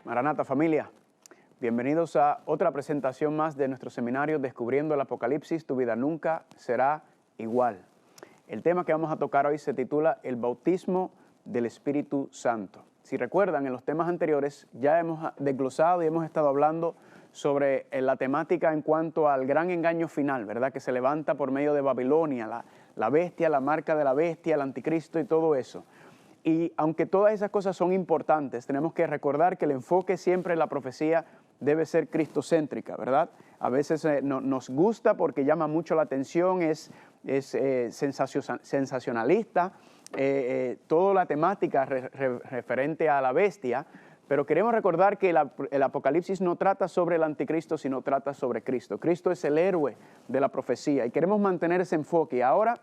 Maranata familia, bienvenidos a otra presentación más de nuestro seminario Descubriendo el Apocalipsis, tu vida nunca será igual. El tema que vamos a tocar hoy se titula El bautismo del Espíritu Santo. Si recuerdan, en los temas anteriores ya hemos desglosado y hemos estado hablando sobre la temática en cuanto al gran engaño final, ¿verdad? Que se levanta por medio de Babilonia, la bestia, la marca de la bestia, el anticristo y todo eso. Y aunque todas esas cosas son importantes, tenemos que recordar que el enfoque siempre en la profecía debe ser cristocéntrica, ¿verdad? A veces nos gusta porque llama mucho la atención, es sensacionalista, toda la temática referente a la bestia, pero queremos recordar que el Apocalipsis no trata sobre el anticristo, sino trata sobre Cristo. Cristo es el héroe de la profecía y queremos mantener ese enfoque. Y ahora,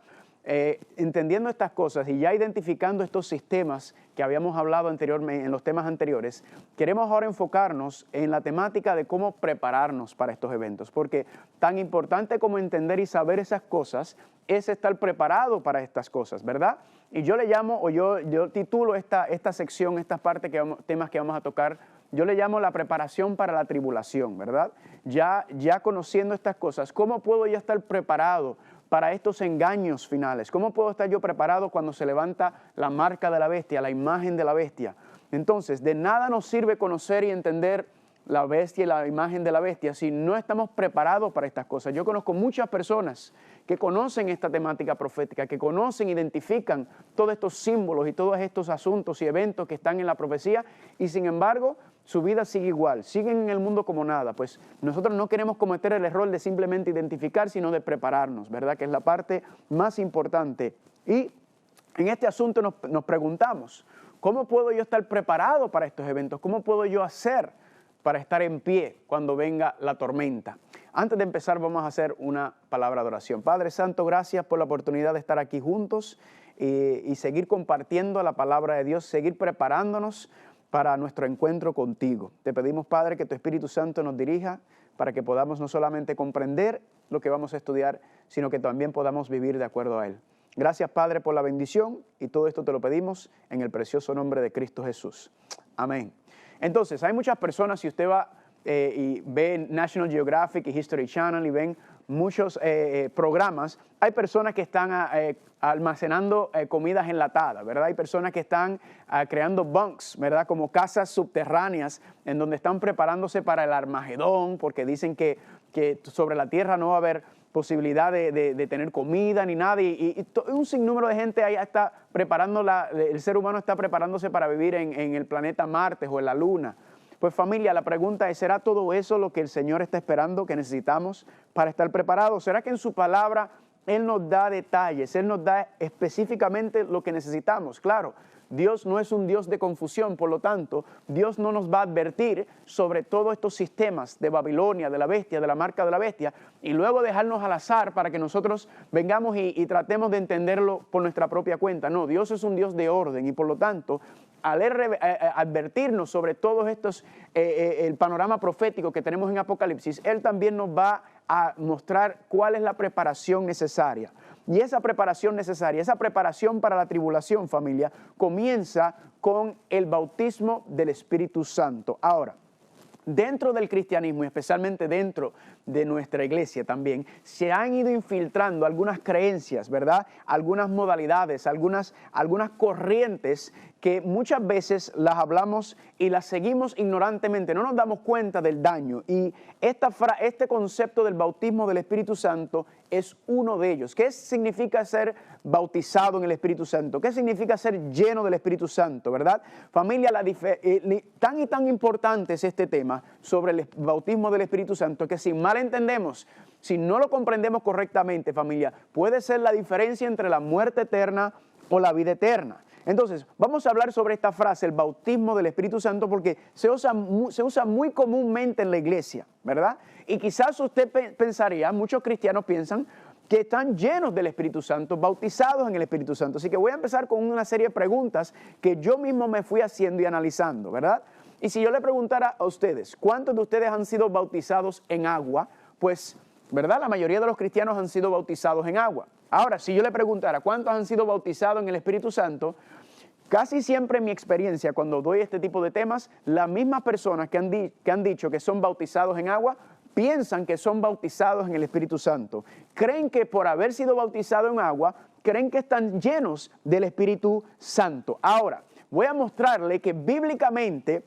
entendiendo estas cosas y ya identificando estos sistemas que habíamos hablado anteriormente en los temas anteriores, queremos ahora enfocarnos en la temática de cómo prepararnos para estos eventos, porque tan importante como entender y saber esas cosas es estar preparado para estas cosas, ¿verdad? Y yo le llamo, o yo titulo esta sección, esta parte, temas que vamos a tocar, yo le llamo la preparación para la tribulación, ¿verdad? Ya conociendo estas cosas, ¿cómo puedo yo estar preparado para estos engaños finales? ¿Cómo puedo estar yo preparado cuando se levanta la marca de la bestia, la imagen de la bestia? Entonces, de nada nos sirve conocer y entender la bestia y la imagen de la bestia si no estamos preparados para estas cosas. Yo conozco muchas personas que conocen esta temática profética, que conocen, identifican todos estos símbolos y todos estos asuntos y eventos que están en la profecía y sin embargo su vida sigue igual, siguen en el mundo como nada. Pues nosotros no queremos cometer el error de simplemente identificar, sino de prepararnos, ¿verdad? Que es la parte más importante. Y en este asunto nos preguntamos, ¿cómo puedo yo estar preparado para estos eventos? ¿Cómo puedo yo hacer para estar en pie cuando venga la tormenta? Antes de empezar vamos a hacer una palabra de oración. Padre Santo, gracias por la oportunidad de estar aquí juntos y seguir compartiendo la palabra de Dios, seguir preparándonos para nuestro encuentro contigo. Te pedimos, Padre, que tu Espíritu Santo nos dirija para que podamos no solamente comprender lo que vamos a estudiar, sino que también podamos vivir de acuerdo a Él. Gracias, Padre, por la bendición y todo esto te lo pedimos en el precioso nombre de Cristo Jesús. Amén. Entonces, hay muchas personas, si usted va y ve National Geographic y History Channel y ven muchos programas, hay personas que están almacenando comidas enlatadas, ¿verdad? Hay personas que están creando bunks, ¿verdad? Como casas subterráneas en donde están preparándose para el Armagedón, porque dicen que sobre la tierra no va a haber posibilidad de tener comida ni nada, y un sinnúmero de gente ahí está preparando, el ser humano está preparándose para vivir en el planeta Marte o en la Luna. Pues familia, la pregunta es, ¿será todo eso lo que el Señor está esperando, que necesitamos para estar preparados? ¿Será que en su palabra Él nos da detalles, Él nos da específicamente lo que necesitamos? Claro, Dios no es un Dios de confusión, por lo tanto, Dios no nos va a advertir sobre todos estos sistemas de Babilonia, de la bestia, de la marca de la bestia, y luego dejarnos al azar para que nosotros vengamos y tratemos de entenderlo por nuestra propia cuenta. No, Dios es un Dios de orden y por lo tanto, al advertirnos sobre todos estos, el panorama profético que tenemos en Apocalipsis, Él también nos va a mostrar cuál es la preparación necesaria. Y esa preparación necesaria, esa preparación para la tribulación, familia, comienza con el bautismo del Espíritu Santo. Ahora, dentro del cristianismo y especialmente dentro de nuestra iglesia también, se han ido infiltrando algunas creencias, ¿verdad? Algunas modalidades, algunas corrientes que muchas veces las hablamos y las seguimos ignorantemente, no nos damos cuenta del daño. Y este concepto del bautismo del Espíritu Santo es uno de ellos. ¿Qué significa ser bautizado en el Espíritu Santo? ¿Qué significa ser lleno del Espíritu Santo, verdad? Familia, tan importante es este tema sobre el bautismo del Espíritu Santo que si mal entendemos, si no lo comprendemos correctamente, familia, puede ser la diferencia entre la muerte eterna o la vida eterna. Entonces, vamos a hablar sobre esta frase, el bautismo del Espíritu Santo, porque se usa muy comúnmente en la iglesia, ¿verdad? Y quizás usted pensaría, muchos cristianos piensan que están llenos del Espíritu Santo, bautizados en el Espíritu Santo. Así que voy a empezar con una serie de preguntas que yo mismo me fui haciendo y analizando, ¿verdad? Y si yo le preguntara a ustedes, ¿cuántos de ustedes han sido bautizados en agua? Pues, ¿verdad? La mayoría de los cristianos han sido bautizados en agua. Ahora, si yo le preguntara, ¿cuántos han sido bautizados en el Espíritu Santo? casi siempre en mi experiencia, cuando doy este tipo de temas, las mismas personas que han dicho que son bautizados en agua, piensan que son bautizados en el Espíritu Santo. Creen que por haber sido bautizados en agua, creen que están llenos del Espíritu Santo. Ahora, voy a mostrarle que bíblicamente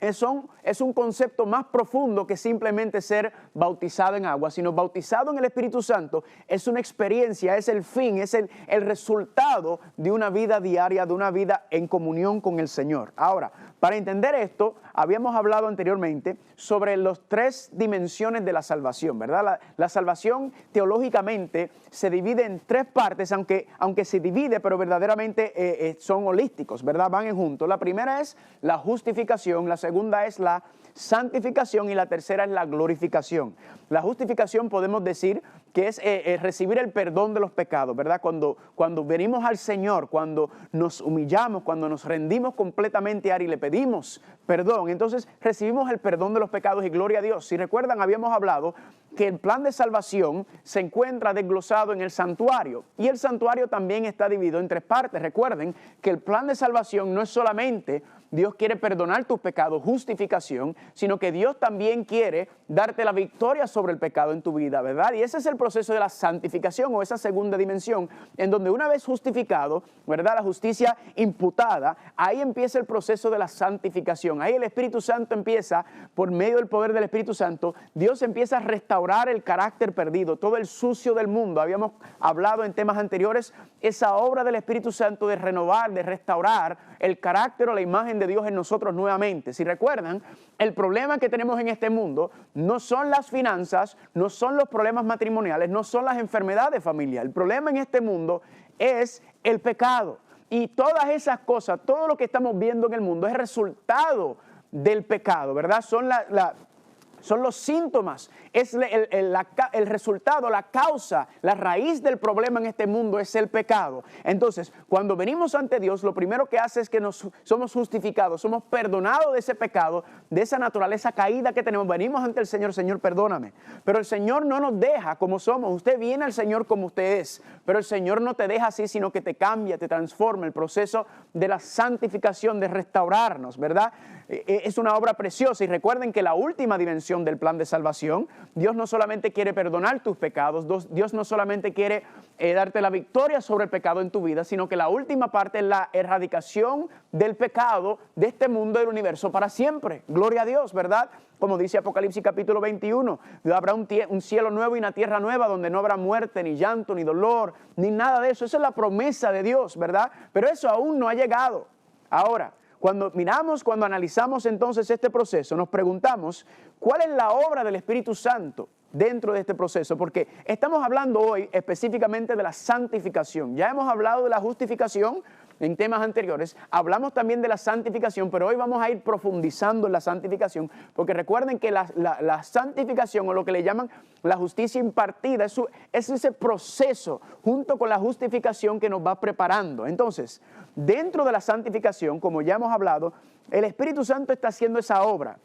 es un concepto más profundo que simplemente ser bautizado en agua, sino bautizado en el Espíritu Santo es una experiencia, es el fin, es el resultado de una vida diaria, de una vida en comunión con el Señor. Ahora, para entender esto, habíamos hablado anteriormente sobre las 3 dimensiones de la salvación, ¿verdad? La salvación teológicamente se divide en 3 partes, aunque se divide, pero verdaderamente son holísticos, ¿verdad? Van juntos. La primera es la justificación, la segunda es la santificación y la tercera es la glorificación. La justificación podemos decir que es recibir el perdón de los pecados, ¿verdad? Cuando venimos al Señor, cuando nos humillamos, cuando nos rendimos completamente a Él y le pedimos perdón, entonces recibimos el perdón de los pecados y gloria a Dios. Si recuerdan, habíamos hablado que el plan de salvación se encuentra desglosado en el santuario y el santuario también está dividido en 3 partes. Recuerden que el plan de salvación no es solamente Dios quiere perdonar tus pecados, justificación, sino que Dios también quiere darte la victoria sobre el pecado en tu vida, ¿verdad? Y ese es el proceso de la santificación o esa segunda dimensión, en donde una vez justificado, ¿verdad? La justicia imputada, ahí empieza el proceso de la santificación. Ahí el Espíritu Santo empieza, por medio del poder del Espíritu Santo, Dios empieza a restaurar el carácter perdido, todo el sucio del mundo. Habíamos hablado en temas anteriores, esa obra del Espíritu Santo de renovar, de restaurar el carácter o la imagen de Dios en nosotros nuevamente. Si recuerdan, el problema que tenemos en este mundo no son las finanzas, no son los problemas matrimoniales, no son las enfermedades familiares. El problema en este mundo es el pecado. Y todas esas cosas, todo lo que estamos viendo en el mundo es resultado del pecado, ¿verdad? Son los síntomas, es el resultado, la causa, la raíz del problema en este mundo es el pecado. Entonces, cuando venimos ante Dios, lo primero que hace es que somos justificados, somos perdonados de ese pecado, de esa naturaleza caída que tenemos. Venimos ante el Señor, Señor, perdóname. Pero el Señor no nos deja como somos. Usted viene al Señor como usted es, pero el Señor no te deja así, sino que te cambia, te transforma. El proceso de la santificación, de restaurarnos, ¿verdad? Es una obra preciosa. Y recuerden que la última dimensión del plan de salvación, Dios no solamente quiere perdonar tus pecados, Dios no solamente quiere darte la victoria sobre el pecado en tu vida, sino que la última parte es la erradicación del pecado de este mundo del universo para siempre. Gloria a Dios, ¿verdad? Como dice Apocalipsis capítulo 21, habrá un cielo nuevo y una tierra nueva donde no habrá muerte, ni llanto, ni dolor, ni nada de eso. Esa es la promesa de Dios, ¿verdad? Pero eso aún no ha llegado. Ahora, cuando analizamos entonces este proceso, nos preguntamos cuál es la obra del Espíritu Santo dentro de este proceso, porque estamos hablando hoy específicamente de la santificación. Ya hemos hablado de la justificación en temas anteriores, hablamos también de la santificación, pero hoy vamos a ir profundizando en la santificación, porque recuerden que la santificación, o lo que le llaman la justicia impartida, es ese proceso junto con la justificación que nos va preparando. Entonces, dentro de la santificación, como ya hemos hablado, el Espíritu Santo está haciendo esa obra.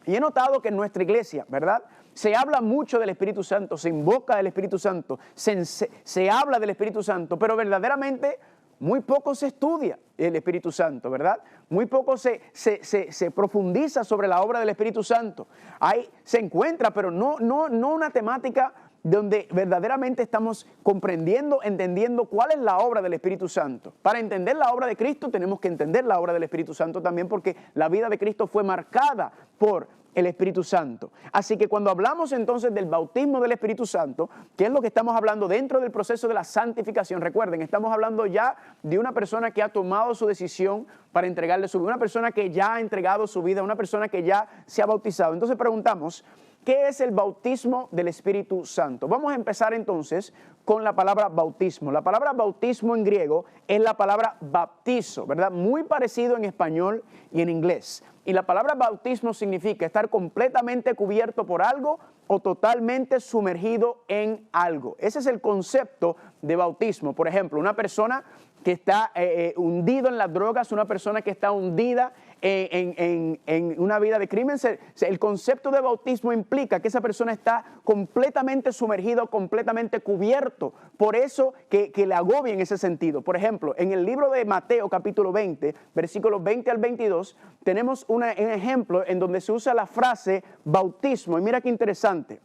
Y he notado que en nuestra iglesia, ¿verdad?, se habla mucho del Espíritu Santo, se invoca del Espíritu Santo, se habla del Espíritu Santo, pero verdaderamente muy poco se estudia el Espíritu Santo, ¿verdad? Muy poco se profundiza sobre la obra del Espíritu Santo. Ahí se encuentra, pero no una temática donde verdaderamente estamos comprendiendo, entendiendo cuál es la obra del Espíritu Santo. Para entender la obra de Cristo tenemos que entender la obra del Espíritu Santo también, porque la vida de Cristo fue marcada por el Espíritu Santo. Así que cuando hablamos entonces del bautismo del Espíritu Santo, que es lo que estamos hablando dentro del proceso de la santificación, recuerden, estamos hablando ya de una persona que ha tomado su decisión para entregarle su vida, una persona que ya ha entregado su vida, una persona que ya se ha bautizado. Entonces preguntamos, ¿qué es el bautismo del Espíritu Santo? Vamos a empezar entonces con la palabra bautismo. La palabra bautismo en griego es la palabra baptizo, ¿verdad? Muy parecido en español y en inglés. Y la palabra bautismo significa estar completamente cubierto por algo o totalmente sumergido en algo. Ese es el concepto de bautismo. Por ejemplo, una persona que está hundido en las drogas, una persona que está hundida en una vida de crimen. El concepto de bautismo implica que esa persona está completamente sumergido, completamente cubierto. Por eso que le agobia en ese sentido. Por ejemplo, en el libro de Mateo capítulo 20, versículos 20 al 22, tenemos un ejemplo en donde se usa la frase bautismo. Y mira qué interesante.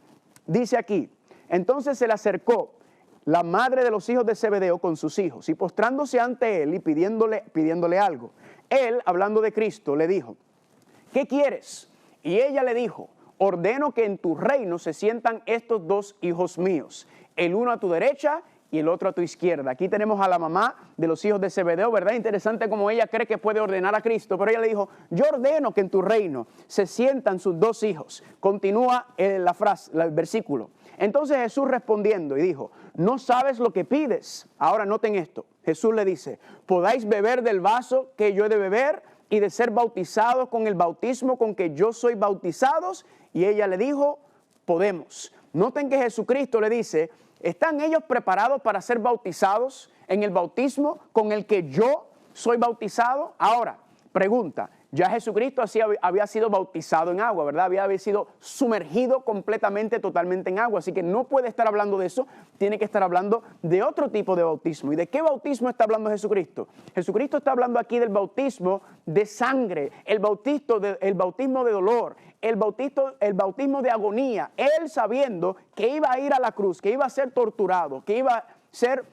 Dice aquí, entonces se le acercó la madre de los hijos de Zebedeo con sus hijos y postrándose ante él y pidiéndole algo. Él, hablando de Cristo, le dijo, ¿qué quieres? Y ella le dijo, ordeno que en tu reino se sientan estos dos hijos míos, el uno a tu derecha y el otro a tu izquierda. Aquí tenemos a la mamá de los hijos de Zebedeo, ¿verdad? Interesante como ella cree que puede ordenar a Cristo, pero ella le dijo, yo ordeno que en tu reino se sientan sus dos hijos. Continúa la frase, el versículo. Entonces Jesús respondiendo y dijo, no sabes lo que pides. Ahora noten esto. Jesús le dice, ¿podáis beber del vaso que yo he de beber y de ser bautizados con el bautismo con que yo soy bautizados? Y ella le dijo, podemos. Noten que Jesucristo le dice, ¿están ellos preparados para ser bautizados en el bautismo con el que yo soy bautizado? Ahora, pregunta, ya Jesucristo había sido bautizado en agua, ¿verdad? Había sido sumergido completamente, totalmente en agua. Así que no puede estar hablando de eso, tiene que estar hablando de otro tipo de bautismo. ¿Y de qué bautismo está hablando Jesucristo? Jesucristo está hablando aquí del bautismo de sangre, el bautismo de dolor, el bautismo de agonía. Él sabiendo que iba a ir a la cruz, que iba a ser torturado, que iba a ser...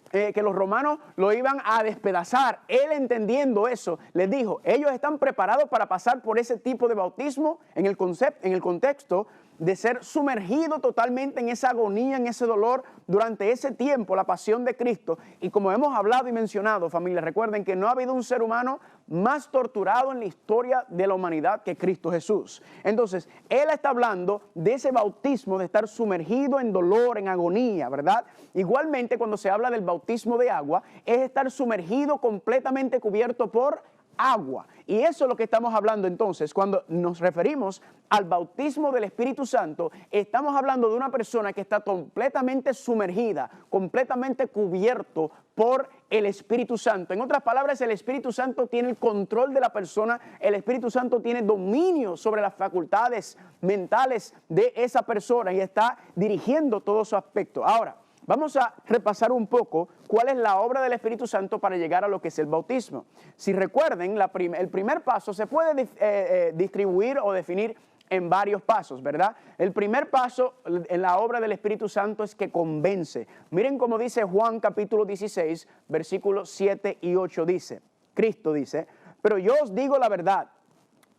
que los romanos lo iban a despedazar. Él entendiendo eso, les dijo, ellos están preparados para pasar por ese tipo de bautismo en el contexto de ser sumergido totalmente en esa agonía, en ese dolor durante ese tiempo, la pasión de Cristo. Y como hemos hablado y mencionado, familia, recuerden que no ha habido un ser humano más torturado en la historia de la humanidad que Cristo Jesús. Entonces, Él está hablando de ese bautismo, de estar sumergido en dolor, en agonía, ¿verdad? Igualmente, cuando se habla del bautismo de agua, es estar sumergido, completamente cubierto por agua. Y eso es lo que estamos hablando entonces. Cuando nos referimos al bautismo del Espíritu Santo, estamos hablando de una persona que está completamente sumergida, completamente cubierto por el Espíritu Santo. En otras palabras, el Espíritu Santo tiene el control de la persona, el Espíritu Santo tiene dominio sobre las facultades mentales de esa persona y está dirigiendo todo su aspecto. Ahora, vamos a repasar un poco cuál es la obra del Espíritu Santo para llegar a lo que es el bautismo. Si recuerden, el primer paso se puede distribuir o definir en varios pasos, ¿verdad? El primer paso en la obra del Espíritu Santo es que convence. Miren cómo dice Juan capítulo 16, versículos 7 y 8 dice, Cristo dice, pero yo os digo la verdad,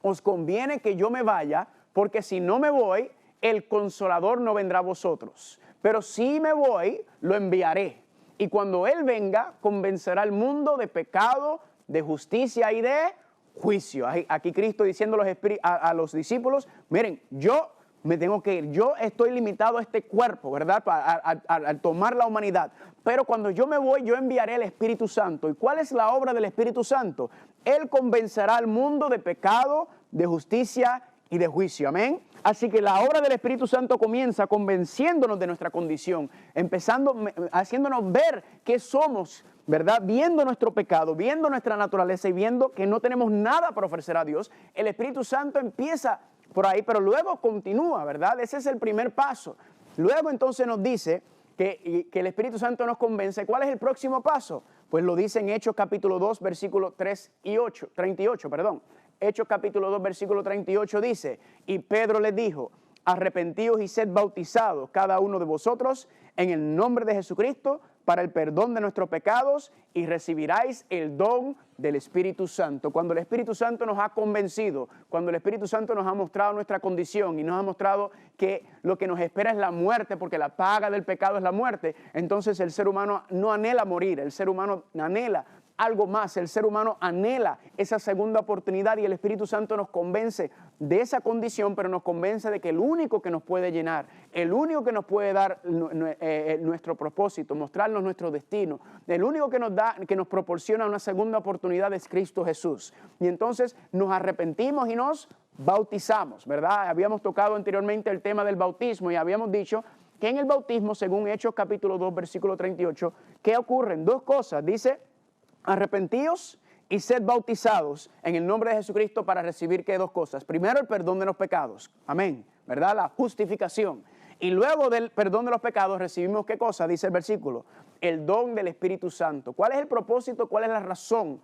os conviene que yo me vaya, porque si no me voy, el Consolador no vendrá a vosotros. Pero si me voy, lo enviaré. Y cuando Él venga, convencerá al mundo de pecado, de justicia y de juicio. Aquí Cristo diciendo a los discípulos, miren, yo me tengo que ir. Yo estoy limitado a este cuerpo, ¿verdad? Al tomar la humanidad. Pero cuando yo me voy, yo enviaré el Espíritu Santo. ¿Y cuál es la obra del Espíritu Santo? Él convencerá al mundo de pecado, de justicia y de juicio. Amén. Así que la obra del Espíritu Santo comienza convenciéndonos de nuestra condición, haciéndonos ver que somos, ¿verdad? Viendo nuestro pecado, viendo nuestra naturaleza y viendo que no tenemos nada para ofrecer a Dios. El Espíritu Santo empieza por ahí, pero luego continúa, ¿verdad? Ese es el primer paso. Luego entonces nos dice que el Espíritu Santo nos convence. ¿Cuál es el próximo paso? Pues lo dice en Hechos capítulo 2, versículos 38, perdón. Hechos capítulo 2, versículo 38 dice, y Pedro les dijo, arrepentíos y sed bautizados cada uno de vosotros en el nombre de Jesucristo para el perdón de nuestros pecados y recibiráis el don del Espíritu Santo. Cuando el Espíritu Santo nos ha convencido, cuando el Espíritu Santo nos ha mostrado nuestra condición y nos ha mostrado que lo que nos espera es la muerte, porque la paga del pecado es la muerte, entonces el ser humano no anhela morir, el ser humano anhela algo más, el ser humano anhela esa segunda oportunidad y el Espíritu Santo nos convence de esa condición, pero nos convence de que el único que nos puede llenar, el único que nos puede dar nuestro propósito, mostrarnos nuestro destino, el único que nos proporciona una segunda oportunidad es Cristo Jesús. Y entonces nos arrepentimos y nos bautizamos, ¿verdad? Habíamos tocado anteriormente el tema del bautismo y habíamos dicho que en el bautismo, según Hechos capítulo 2, versículo 38, ¿qué ocurren? Dos cosas, dice, arrepentíos y sed bautizados en el nombre de Jesucristo para recibir ¿qué? Dos cosas. Primero, el perdón de los pecados. Amén. ¿Verdad? La justificación. Y luego del perdón de los pecados recibimos ¿qué cosa? Dice el versículo. El don del Espíritu Santo. ¿Cuál es el propósito? ¿Cuál es la razón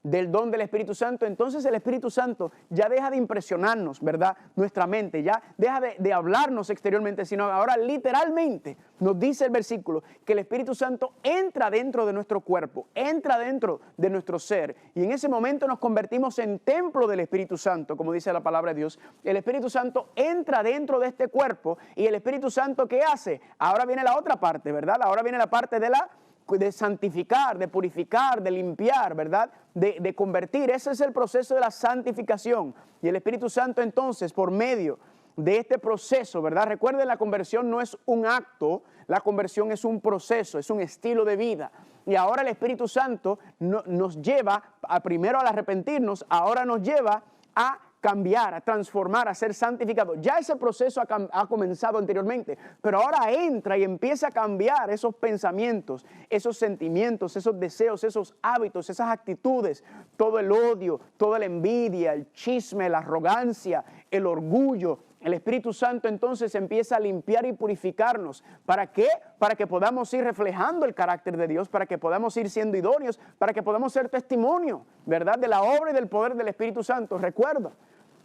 del don del Espíritu Santo? Entonces el Espíritu Santo ya deja de impresionarnos, ¿verdad? Nuestra mente, ya deja de hablarnos exteriormente, sino ahora literalmente nos dice el versículo que el Espíritu Santo entra dentro de nuestro cuerpo, entra dentro de nuestro ser, y en ese momento nos convertimos en templo del Espíritu Santo, como dice la palabra de Dios. El Espíritu Santo entra dentro de este cuerpo, y el Espíritu Santo, ¿qué hace? Ahora viene la otra parte, ¿verdad? Ahora viene la parte de santificar, de purificar, de limpiar, ¿verdad? De convertir. Ese es el proceso de la santificación. Y el Espíritu Santo entonces, por medio de este proceso, ¿verdad? Recuerden, la conversión no es un acto, la conversión es un proceso, es un estilo de vida. Y ahora el Espíritu Santo nos lleva primero al arrepentirnos, ahora nos lleva a cambiar, a transformar, a ser santificado. Ya ese proceso ha comenzado anteriormente, pero ahora entra y empieza a cambiar esos pensamientos, esos sentimientos, esos deseos, esos hábitos, esas actitudes, todo el odio, toda la envidia, el chisme, la arrogancia, el orgullo. El Espíritu Santo entonces empieza a limpiar y purificarnos. ¿Para qué? Para que podamos ir reflejando el carácter de Dios, para que podamos ir siendo idóneos, para que podamos ser testimonio, ¿verdad?, de la obra y del poder del Espíritu Santo. Recuerda,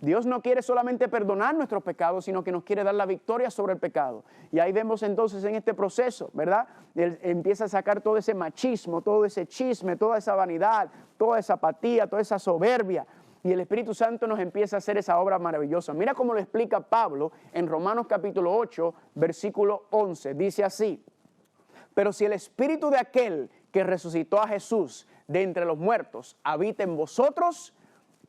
Dios no quiere solamente perdonar nuestros pecados, sino que nos quiere dar la victoria sobre el pecado. Y ahí vemos entonces en este proceso, ¿verdad? Él empieza a sacar todo ese machismo, todo ese chisme, toda esa vanidad, toda esa apatía, toda esa soberbia. Y el Espíritu Santo nos empieza a hacer esa obra maravillosa. Mira cómo lo explica Pablo en Romanos capítulo 8, versículo 11. Dice así: pero si el Espíritu de aquel que resucitó a Jesús de entre los muertos habita en vosotros,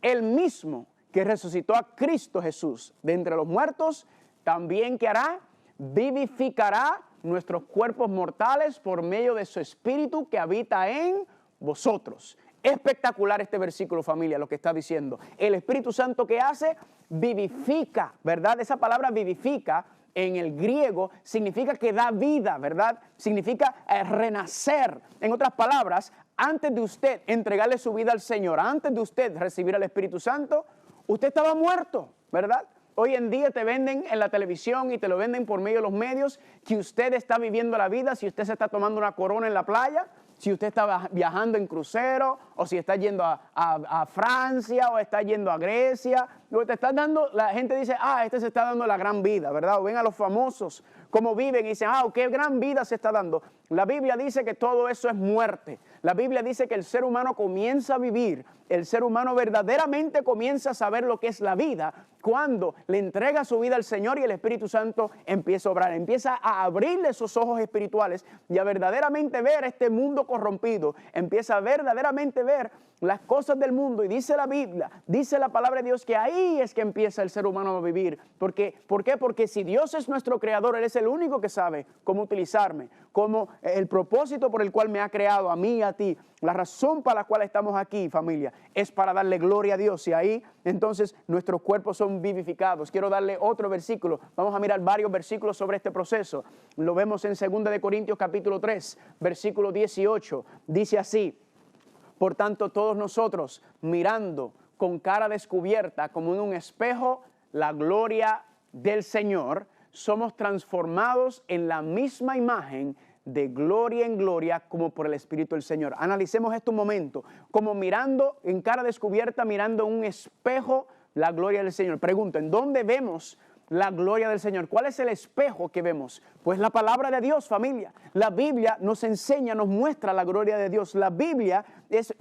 el mismo que resucitó a Cristo Jesús de entre los muertos, también ¿qué hará? Vivificará nuestros cuerpos mortales por medio de su Espíritu que habita en vosotros. Espectacular este versículo, familia, lo que está diciendo. El Espíritu Santo, ¿qué hace? Vivifica, ¿verdad? Esa palabra vivifica en el griego significa que da vida, ¿verdad? Significa renacer. En otras palabras, antes de usted entregarle su vida al Señor, antes de usted recibir al Espíritu Santo, usted estaba muerto, ¿verdad? Hoy en día te venden en la televisión y te lo venden por medio de los medios que usted está viviendo la vida, si usted se está tomando una corona en la playa, si usted está viajando en crucero, o si está yendo a Francia, o está yendo a Grecia, o te está dando, la gente dice, este se está dando la gran vida, ¿verdad? O ven a los famosos cómo viven y dicen, qué gran vida se está dando. La Biblia dice que todo eso es muerte. La Biblia dice que el ser humano comienza a vivir, el ser humano verdaderamente comienza a saber lo que es la vida cuando le entrega su vida al Señor y el Espíritu Santo empieza a obrar, empieza a abrirle esos ojos espirituales y a verdaderamente ver este mundo corrompido, empieza a verdaderamente ver las cosas del mundo. Y dice la Biblia, dice la palabra de Dios que ahí es que empieza el ser humano a vivir. ¿Por qué? Porque si Dios es nuestro creador, Él es el único que sabe cómo utilizarme, cómo el propósito por el cual me ha creado a mí y a ti. La razón para la cual estamos aquí, familia, es para darle gloria a Dios, y ahí entonces nuestros cuerpos son vivificados. Quiero darle otro versículo. Vamos a mirar varios versículos sobre este proceso. Lo vemos en 2 de Corintios capítulo 3, versículo 18. Dice así: por tanto, todos nosotros, mirando con cara descubierta como en un espejo la gloria del Señor, somos transformados en la misma imagen de gloria en gloria como por el Espíritu del Señor. Analicemos esto un momento, como mirando en cara descubierta, mirando en un espejo la gloria del Señor. Pregunto, ¿en dónde vemos la gloria del Señor? ¿Cuál es el espejo que vemos? Pues la palabra de Dios, familia. La Biblia nos enseña, nos muestra la gloria de Dios. La Biblia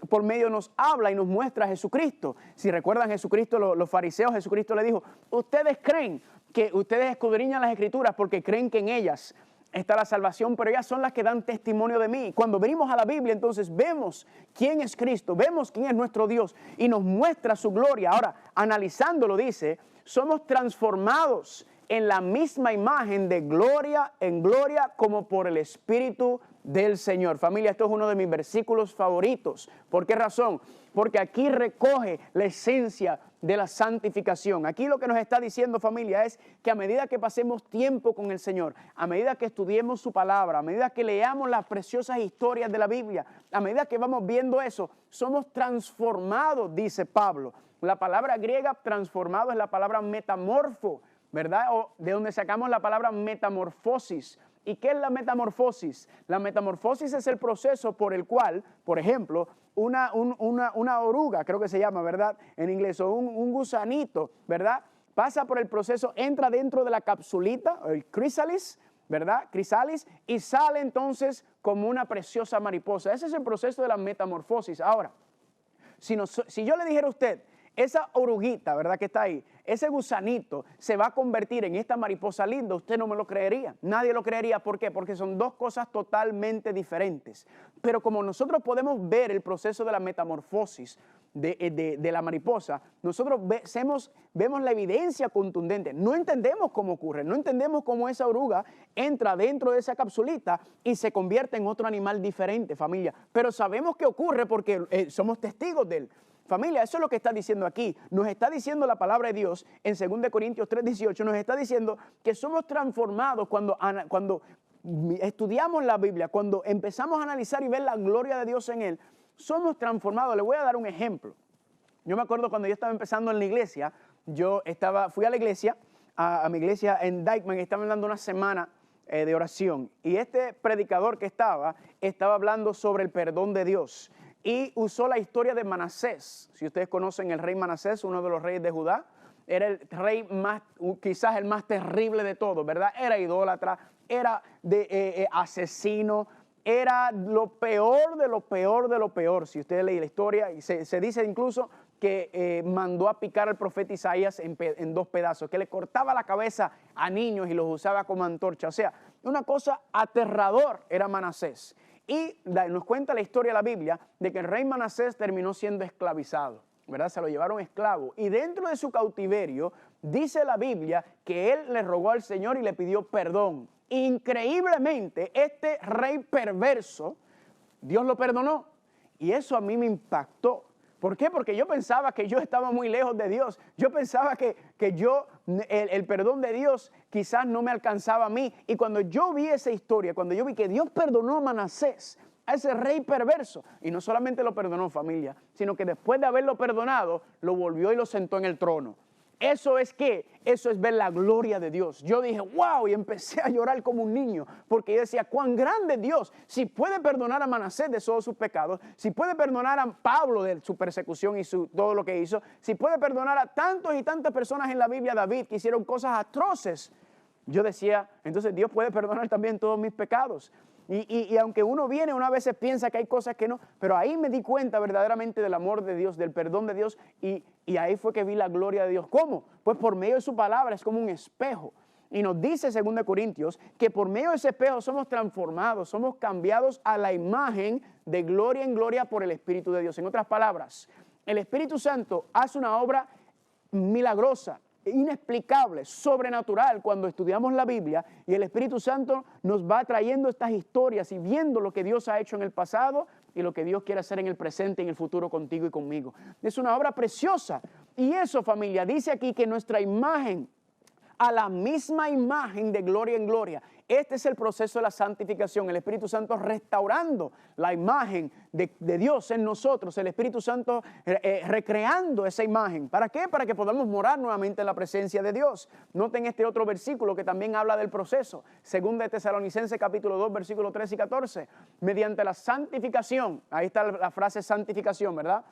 por medio nos habla y nos muestra a Jesucristo. Si recuerdan, Jesucristo, los fariseos, Jesucristo le dijo, ustedes creen que ustedes escudriñan las Escrituras porque creen que en ellas está la salvación, pero ellas son las que dan testimonio de mí. Cuando venimos a la Biblia, entonces vemos quién es Cristo, vemos quién es nuestro Dios y nos muestra su gloria. Ahora, analizándolo, dice, somos transformados en la misma imagen de gloria en gloria como por el Espíritu del Señor. Familia, esto es uno de mis versículos favoritos. ¿Por qué razón? Porque aquí recoge la esencia de la santificación. Aquí lo que nos está diciendo, familia, es que a medida que pasemos tiempo con el Señor, a medida que estudiemos su palabra, a medida que leamos las preciosas historias de la Biblia, a medida que vamos viendo eso, somos transformados, dice Pablo. La palabra griega transformado es la palabra metamorfo, ¿verdad? O de donde sacamos la palabra metamorfosis. ¿Y qué es la metamorfosis? La metamorfosis es el proceso por el cual, por ejemplo, una oruga, creo que se llama, ¿verdad? En inglés, o un gusanito, ¿verdad? Pasa por el proceso, entra dentro de la capsulita, el chrysalis, ¿verdad? Chrysalis, y sale entonces como una preciosa mariposa. Ese es el proceso de la metamorfosis. Ahora, si yo le dijera a usted, esa oruguita, ¿verdad? Que está ahí, ese gusanito se va a convertir en esta mariposa linda, usted no me lo creería, nadie lo creería. ¿Por qué? Porque son dos cosas totalmente diferentes. Pero como nosotros podemos ver el proceso de la metamorfosis de la mariposa, nosotros vemos la evidencia contundente. No entendemos cómo ocurre, no entendemos cómo esa oruga entra dentro de esa capsulita y se convierte en otro animal diferente, familia. Pero sabemos que ocurre porque somos testigos de él. Familia, eso es lo que está diciendo aquí. Nos está diciendo la palabra de Dios en 2 Corintios 3:18. Nos está diciendo que somos transformados cuando estudiamos la Biblia, cuando empezamos a analizar y ver la gloria de Dios en él. Somos transformados. Le voy a dar un ejemplo. Yo me acuerdo cuando yo estaba empezando en la iglesia, fui a la iglesia, a mi iglesia en Dykeman, y estaban dando una semana de oración. Y este predicador que estaba hablando sobre el perdón de Dios. Y usó la historia de Manasés. Si ustedes conocen el rey Manasés, uno de los reyes de Judá, era el rey quizás el más terrible de todos, ¿verdad? Era idólatra, era asesino, era lo peor de lo peor de lo peor. Si ustedes leen la historia, y se dice incluso que mandó a picar al profeta Isaías en 2 pedazos, que le cortaba la cabeza a niños y los usaba como antorcha. O sea, una cosa aterrador era Manasés. Y nos cuenta la historia de la Biblia de que el rey Manasés terminó siendo esclavizado, ¿verdad? Se lo llevaron esclavo. Y dentro de su cautiverio, dice la Biblia que él le rogó al Señor y le pidió perdón. Increíblemente, este rey perverso, Dios lo perdonó. Y eso a mí me impactó. ¿Por qué? Porque yo pensaba que yo estaba muy lejos de Dios. Yo pensaba que el perdón de Dios quizás no me alcanzaba a mí. Y cuando yo vi esa historia, cuando yo vi que Dios perdonó a Manasés, a ese rey perverso, y no solamente lo perdonó, familia, sino que después de haberlo perdonado, lo volvió y lo sentó en el trono. Eso es ver la gloria de Dios. Yo dije, wow, y empecé a llorar como un niño, porque yo decía, cuán grande es Dios. Si puede perdonar a Manasés de todos sus pecados, si puede perdonar a Pablo de su persecución y todo lo que hizo, si puede perdonar a tantos y tantas personas en la Biblia, David, que hicieron cosas atroces, yo decía, entonces Dios puede perdonar también todos mis pecados. Y aunque uno a veces piensa que hay cosas que no, pero ahí me di cuenta verdaderamente del amor de Dios, del perdón de Dios, y ahí fue que vi la gloria de Dios. ¿Cómo? Pues por medio de su palabra, es como un espejo. Y nos dice 2 Corintios que por medio de ese espejo somos transformados, somos cambiados a la imagen de gloria en gloria por el Espíritu de Dios. En otras palabras, el Espíritu Santo hace una obra milagrosa, inexplicable, sobrenatural cuando estudiamos la Biblia, y el Espíritu Santo nos va trayendo estas historias y viendo lo que Dios ha hecho en el pasado y lo que Dios quiere hacer en el presente y en el futuro contigo y conmigo. Es una obra preciosa. Y eso, familia, dice aquí que nuestra imagen, a la misma imagen de gloria en gloria. Este es el proceso de la santificación, el Espíritu Santo restaurando la imagen de Dios en nosotros, el Espíritu Santo recreando esa imagen. ¿Para qué? Para que podamos morar nuevamente en la presencia de Dios. Noten este otro versículo que también habla del proceso. 2 Tesalonicenses capítulo 2, versículos 13 y 14. Mediante la santificación, ahí está la frase santificación, ¿verdad?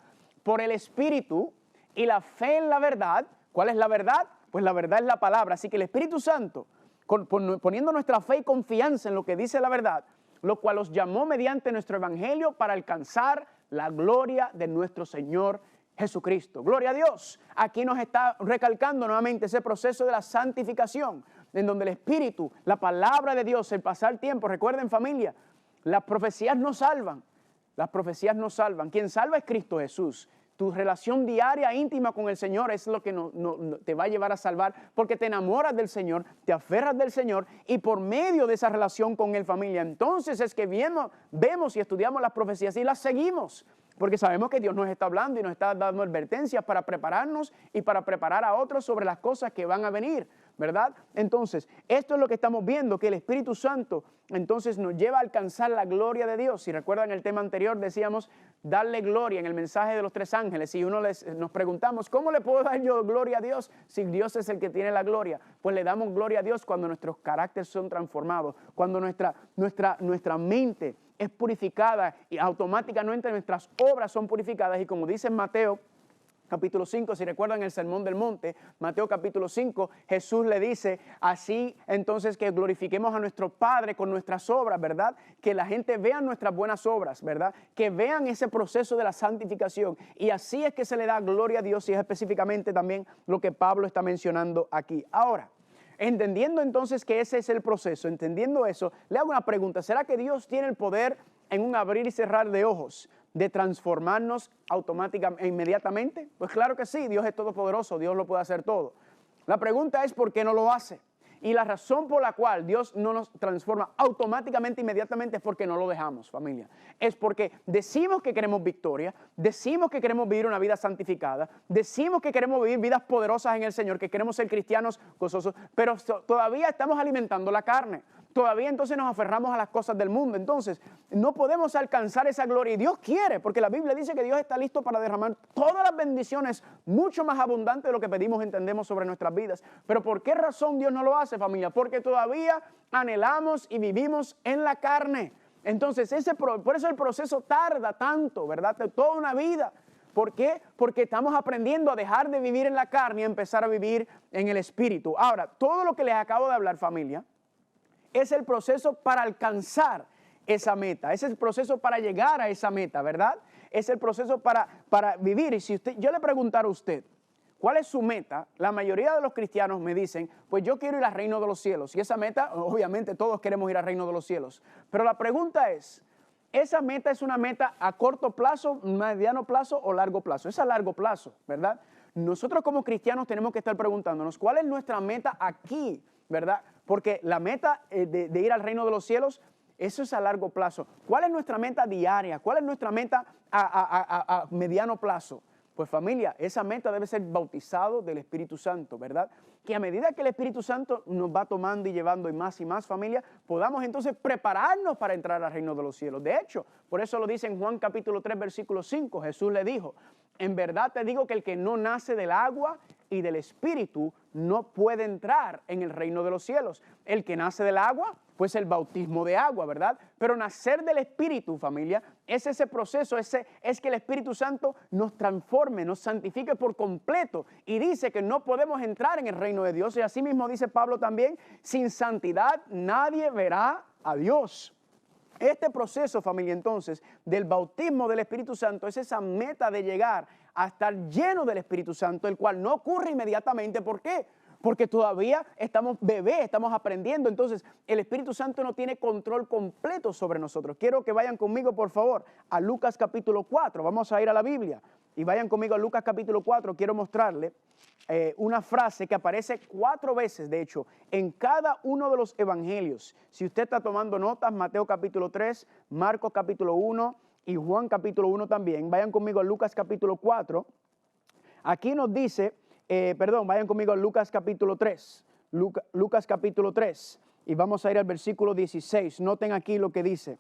Por el Espíritu y la fe en la verdad. ¿Cuál es la verdad? Pues la verdad es la palabra. Así que el Espíritu Santo, poniendo nuestra fe y confianza en lo que dice la verdad, lo cual los llamó mediante nuestro evangelio para alcanzar la gloria de nuestro Señor Jesucristo. Gloria a Dios. Aquí nos está recalcando nuevamente ese proceso de la santificación, en donde el Espíritu, la palabra de Dios, el pasar tiempo, recuerden familia, las profecías no salvan. Las profecías no salvan. Quien salva es Cristo Jesús. Tu relación diaria, íntima con el Señor es lo que te va a llevar a salvar, porque te enamoras del Señor, te aferras del Señor, y por medio de esa relación con Él, familia, entonces es que vemos y estudiamos las profecías y las seguimos. Porque sabemos que Dios nos está hablando y nos está dando advertencias para prepararnos y para preparar a otros sobre las cosas que van a venir, ¿verdad? Entonces, esto es lo que estamos viendo, que el Espíritu Santo entonces nos lleva a alcanzar la gloria de Dios. Si recuerdan el tema anterior, decíamos darle gloria en el mensaje de los 3 ángeles. Y nos preguntamos, ¿cómo le puedo dar yo gloria a Dios si Dios es el que tiene la gloria? Pues le damos gloria a Dios cuando nuestros caracteres son transformados, cuando nuestra mente es purificada y automáticamente nuestras obras son purificadas. Y como dice en Mateo capítulo 5, si recuerdan el Sermón del Monte, Mateo capítulo 5, Jesús le dice, así entonces que glorifiquemos a nuestro Padre con nuestras obras, ¿verdad? Que la gente vea nuestras buenas obras, ¿verdad? Que vean ese proceso de la santificación. Y así es que se le da gloria a Dios, y es específicamente también lo que Pablo está mencionando aquí. Ahora, entendiendo entonces que ese es el proceso, entendiendo eso, le hago una pregunta. ¿Será que Dios tiene el poder en un abrir y cerrar de ojos de transformarnos automáticamente, inmediatamente? Pues claro que sí, Dios es todopoderoso, Dios lo puede hacer todo. La pregunta es ¿por qué no lo hace? Y la razón por la cual Dios no nos transforma automáticamente, inmediatamente, es porque no lo dejamos, familia. Es porque decimos que queremos victoria, decimos que queremos vivir una vida santificada, decimos que queremos vivir vidas poderosas en el Señor, que queremos ser cristianos gozosos, pero todavía estamos alimentando la carne. Todavía entonces nos aferramos a las cosas del mundo. Entonces no podemos alcanzar esa gloria. Y Dios quiere, porque la Biblia dice que Dios está listo para derramar todas las bendiciones mucho más abundantes de lo que pedimos, entendemos sobre nuestras vidas. Pero ¿por qué razón Dios no lo hace, familia? Porque todavía anhelamos y vivimos en la carne. Entonces por eso el proceso tarda tanto, ¿verdad? Toda una vida. ¿Por qué? Porque estamos aprendiendo a dejar de vivir en la carne y a empezar a vivir en el Espíritu. Ahora, todo lo que les acabo de hablar, familia, es el proceso para alcanzar esa meta, es el proceso para llegar a esa meta, ¿verdad? Es el proceso para vivir. Y si yo le preguntara a usted, ¿cuál es su meta? La mayoría de los cristianos me dicen, pues yo quiero ir al reino de los cielos. Y esa meta, obviamente todos queremos ir al reino de los cielos. Pero la pregunta es, ¿esa meta es una meta a corto plazo, mediano plazo o largo plazo? Es a largo plazo, ¿verdad? Nosotros como cristianos tenemos que estar preguntándonos, ¿cuál es nuestra meta aquí? ¿Verdad? Porque la meta de ir al reino de los cielos, eso es a largo plazo. ¿Cuál es nuestra meta diaria? ¿Cuál es nuestra meta a mediano plazo? Pues familia, esa meta debe ser bautizado del Espíritu Santo, ¿verdad? Que a medida que el Espíritu Santo nos va tomando y llevando y más, familia, podamos entonces prepararnos para entrar al reino de los cielos. De hecho, por eso lo dice en Juan capítulo 3, versículo 5, Jesús le dijo, en verdad te digo que el que no nace del agua y del Espíritu no puede entrar en el reino de los cielos. El que nace del agua, pues el bautismo de agua, ¿verdad? Pero nacer del Espíritu, familia, es ese proceso, es que el Espíritu Santo nos transforme, nos santifique por completo. Y dice que no podemos entrar en el reino de Dios. Y así mismo dice Pablo también, sin santidad nadie verá a Dios. Este proceso, familia, entonces, del bautismo del Espíritu Santo es esa meta de llegar a estar lleno del Espíritu Santo, el cual no ocurre inmediatamente. ¿Por qué? Porque todavía estamos bebés, estamos aprendiendo. Entonces, el Espíritu Santo no tiene control completo sobre nosotros. Quiero que vayan conmigo, por favor, a Lucas capítulo 4. Vamos a ir a la Biblia. Y vayan conmigo a Lucas capítulo 4. Quiero mostrarle una frase que aparece 4 veces, de hecho, en cada uno de los evangelios. Si usted está tomando notas, Mateo capítulo 3, Marcos capítulo 1 y Juan capítulo 1 también. Vayan conmigo a Lucas capítulo 4. Aquí nos dice, vayan conmigo a Lucas capítulo 3. Lucas capítulo 3. Y vamos a ir al versículo 16. Noten aquí lo que dice.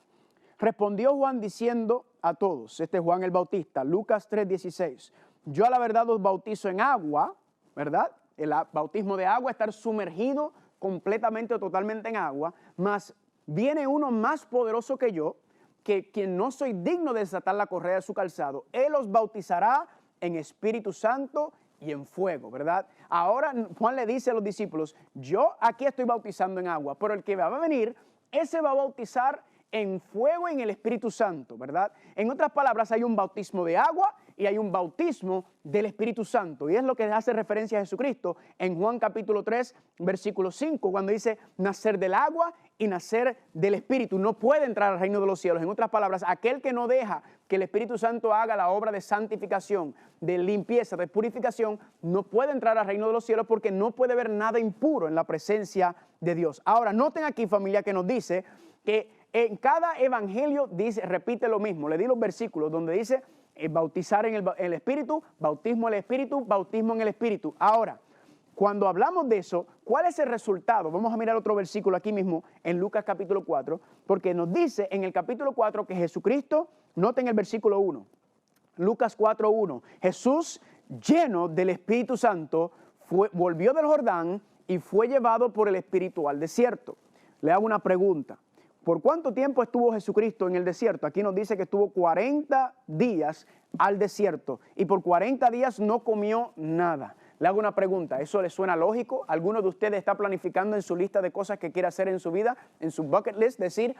Respondió Juan diciendo a todos, este es Juan el Bautista, Lucas 3:16, yo a la verdad os bautizo en agua, ¿verdad? El bautismo de agua, estar sumergido completamente o totalmente en agua, mas viene uno más poderoso que yo, que quien no soy digno de desatar la correa de su calzado, él os bautizará en Espíritu Santo y en fuego, ¿verdad? Ahora Juan le dice a los discípulos, yo aquí estoy bautizando en agua, pero el que va a venir, ese va a bautizar en fuego y en el Espíritu Santo, ¿verdad? En otras palabras, hay un bautismo de agua y hay un bautismo del Espíritu Santo. Y es lo que hace referencia a Jesucristo en Juan capítulo 3, versículo 5, cuando dice nacer del agua y nacer del Espíritu. No puede entrar al reino de los cielos. En otras palabras, aquel que no deja que el Espíritu Santo haga la obra de santificación, de limpieza, de purificación, no puede entrar al reino de los cielos porque no puede ver nada impuro en la presencia de Dios. Ahora, noten aquí, familia, que nos dice que en cada evangelio repite lo mismo. Le di los versículos donde dice bautizar en el Espíritu, bautismo en el Espíritu, bautismo en el Espíritu. Ahora, cuando hablamos de eso, ¿cuál es el resultado? Vamos a mirar otro versículo aquí mismo en Lucas capítulo 4, porque nos dice en el capítulo 4 que Jesucristo, noten el versículo 1, Lucas 4:1, Jesús lleno del Espíritu Santo volvió del Jordán y fue llevado por el Espíritu al desierto. Le hago una pregunta. ¿Por cuánto tiempo estuvo Jesucristo en el desierto? Aquí nos dice que estuvo 40 días al desierto y por 40 días no comió nada. Le hago una pregunta, ¿eso le suena lógico? ¿Alguno de ustedes está planificando en su lista de cosas que quiere hacer en su vida, en su bucket list, decir,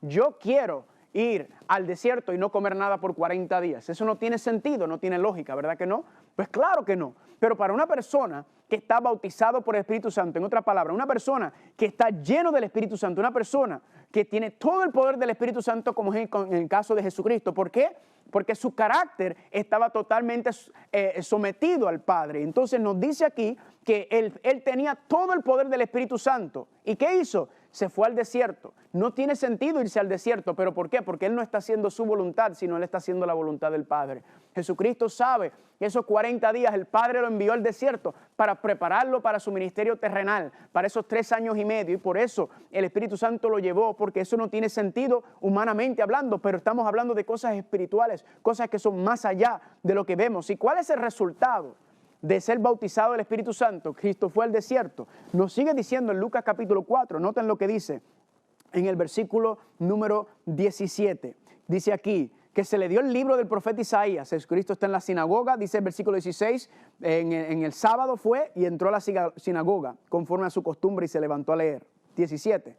yo quiero ir al desierto y no comer nada por 40 días? Eso no tiene sentido, no tiene lógica, ¿verdad que no? Pues claro que no. Pero para una persona que está bautizado por el Espíritu Santo, en otras palabras, una persona que está lleno del Espíritu Santo, una persona que tiene todo el poder del Espíritu Santo, como en el caso de Jesucristo. ¿Por qué? Porque su carácter estaba totalmente sometido al Padre. Entonces nos dice aquí que él tenía todo el poder del Espíritu Santo. ¿Y qué hizo? Se fue al desierto. No tiene sentido irse al desierto, ¿pero por qué? Porque él no está haciendo su voluntad, sino él está haciendo la voluntad del Padre. Jesucristo sabe que esos 40 días el Padre lo envió al desierto para prepararlo para su ministerio terrenal, para esos 3 años y medio, y por eso el Espíritu Santo lo llevó, porque eso no tiene sentido humanamente hablando, pero estamos hablando de cosas espirituales, cosas que son más allá de lo que vemos. ¿Y cuál es el resultado de ser bautizado del Espíritu Santo? Cristo fue al desierto. Nos sigue diciendo en Lucas capítulo 4, noten lo que dice en el versículo número 17. Dice aquí que se le dio el libro del profeta Isaías. Jesucristo está en la sinagoga, dice el versículo 16, en el sábado fue y entró a la sinagoga conforme a su costumbre y se levantó a leer. 17.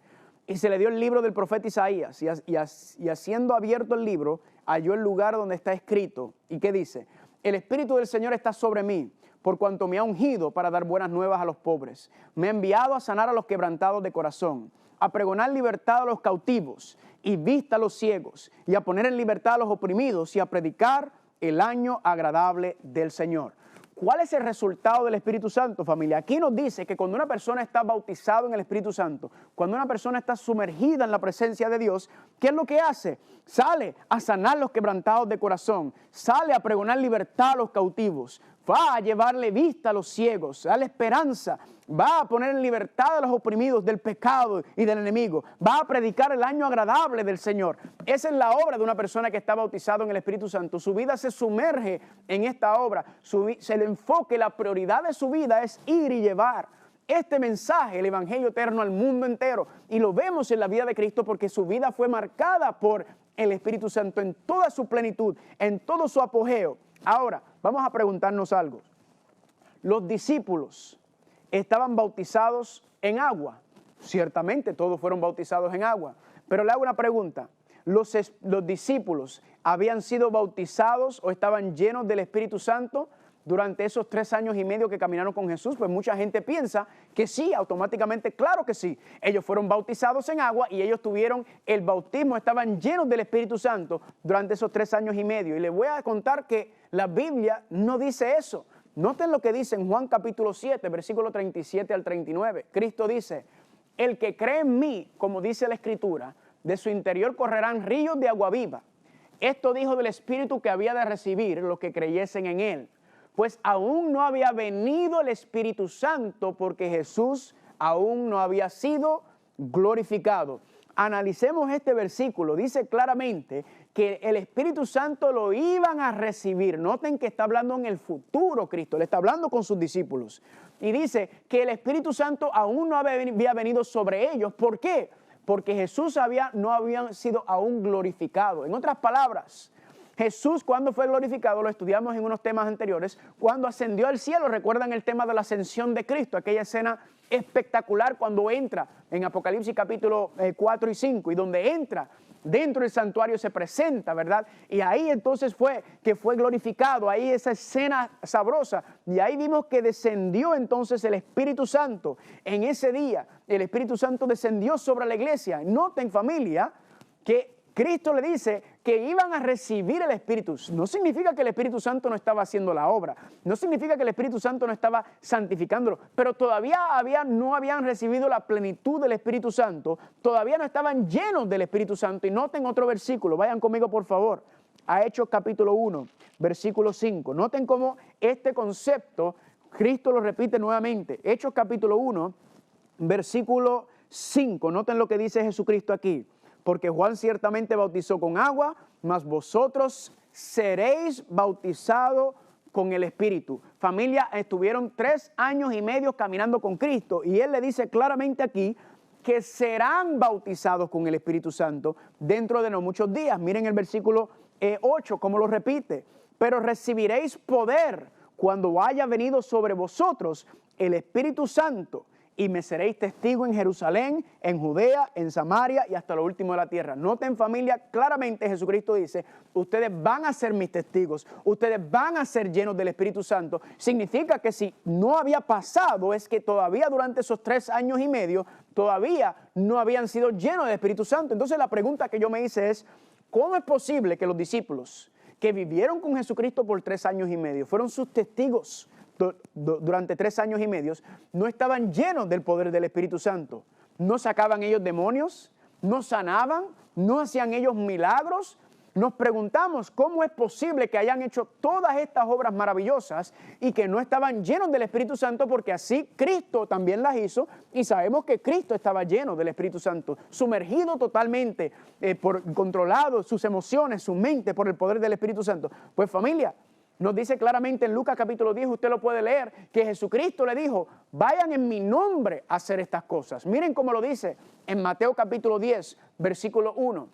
Y se le dio el libro del profeta Isaías y haciendo abierto el libro, halló el lugar donde está escrito. ¿Y qué dice? El Espíritu del Señor está sobre mí, por cuanto me ha ungido para dar buenas nuevas a los pobres. Me ha enviado a sanar a los quebrantados de corazón, a pregonar libertad a los cautivos y vista a los ciegos, y a poner en libertad a los oprimidos y a predicar el año agradable del Señor. ¿Cuál es el resultado del Espíritu Santo, familia? Aquí nos dice que cuando una persona está bautizado en el Espíritu Santo, cuando una persona está sumergida en la presencia de Dios, ¿qué es lo que hace? Sale a sanar los quebrantados de corazón, sale a pregonar libertad a los cautivos, va a llevarle vista a los ciegos, a la esperanza, va a poner en libertad a los oprimidos del pecado y del enemigo, va a predicar el año agradable del Señor. Esa es la obra de una persona que está bautizado en el Espíritu Santo. Su vida se sumerge en esta obra, se le enfoque, la prioridad de su vida es ir y llevar este mensaje, el Evangelio eterno, al mundo entero. Y lo vemos en la vida de Cristo porque su vida fue marcada por el Espíritu Santo en toda su plenitud, en todo su apogeo. Ahora, vamos a preguntarnos algo. Los discípulos estaban bautizados en agua. Ciertamente todos fueron bautizados en agua. Pero le hago una pregunta. ¿Los discípulos habían sido bautizados o estaban llenos del Espíritu Santo durante esos 3 años y medio que caminaron con Jesús? Pues mucha gente piensa que sí, automáticamente, claro que sí. Ellos fueron bautizados en agua y ellos tuvieron el bautismo, estaban llenos del Espíritu Santo durante esos 3 años y medio. Y les voy a contar que la Biblia no dice eso. Noten lo que dice en Juan capítulo 7, versículo 37 al 39. Cristo dice, el que cree en mí, como dice la Escritura, de su interior correrán ríos de agua viva. Esto dijo del Espíritu que había de recibir los que creyesen en él. Pues aún no había venido el Espíritu Santo porque Jesús aún no había sido glorificado. Analicemos este versículo. Dice claramente que el Espíritu Santo lo iban a recibir. Noten que está hablando en el futuro Cristo. Le está hablando con sus discípulos. Y dice que el Espíritu Santo aún no había venido sobre ellos. ¿Por qué? Porque Jesús no había sido aún glorificado. En otras palabras, Jesús, cuando fue glorificado, lo estudiamos en unos temas anteriores, cuando ascendió al cielo. ¿Recuerdan el tema de la ascensión de Cristo? Aquella escena espectacular cuando entra en Apocalipsis capítulo 4 y 5, y donde entra dentro del santuario se presenta, ¿verdad? Y ahí entonces fue que fue glorificado, ahí esa escena sabrosa, y ahí vimos que descendió entonces el Espíritu Santo. En ese día, el Espíritu Santo descendió sobre la iglesia. Noten, familia, que Cristo le dice que iban a recibir el Espíritu. No significa que el Espíritu Santo no estaba haciendo la obra. No significa que el Espíritu Santo no estaba santificándolo. Pero todavía no habían recibido la plenitud del Espíritu Santo. Todavía no estaban llenos del Espíritu Santo. Y noten otro versículo. Vayan conmigo, por favor. a Hechos capítulo 1, versículo 5. Noten cómo este concepto Cristo lo repite nuevamente. Hechos capítulo 1, versículo 5. Noten lo que dice Jesucristo aquí. Porque Juan ciertamente bautizó con agua, mas vosotros seréis bautizados con el Espíritu. Familia, estuvieron 3 años y medio caminando con Cristo y Él le dice claramente aquí que serán bautizados con el Espíritu Santo dentro de no muchos días. Miren el versículo 8, como lo repite. Pero recibiréis poder cuando haya venido sobre vosotros el Espíritu Santo y me seréis testigo en Jerusalén, en Judea, en Samaria y hasta lo último de la tierra. Noten, familia, claramente Jesucristo dice, ustedes van a ser mis testigos, ustedes van a ser llenos del Espíritu Santo. Significa que si no había pasado, es que todavía durante esos 3 años y medio, todavía no habían sido llenos del Espíritu Santo. Entonces la pregunta que yo me hice es, ¿cómo es posible que los discípulos que vivieron con Jesucristo por 3 años y medio, fueron sus testigos durante 3 años y medio, no estaban llenos del poder del Espíritu Santo? No sacaban ellos demonios, no sanaban, no hacían ellos milagros. Nos preguntamos cómo es posible que hayan hecho todas estas obras maravillosas y que no estaban llenos del Espíritu Santo, porque así Cristo también las hizo y sabemos que Cristo estaba lleno del Espíritu Santo, sumergido totalmente, controlado sus emociones, su mente por el poder del Espíritu Santo. Pues familia, nos dice claramente en Lucas capítulo 10, usted lo puede leer, que Jesucristo le dijo, vayan en mi nombre a hacer estas cosas. Miren cómo lo dice en Mateo capítulo 10, versículo 1.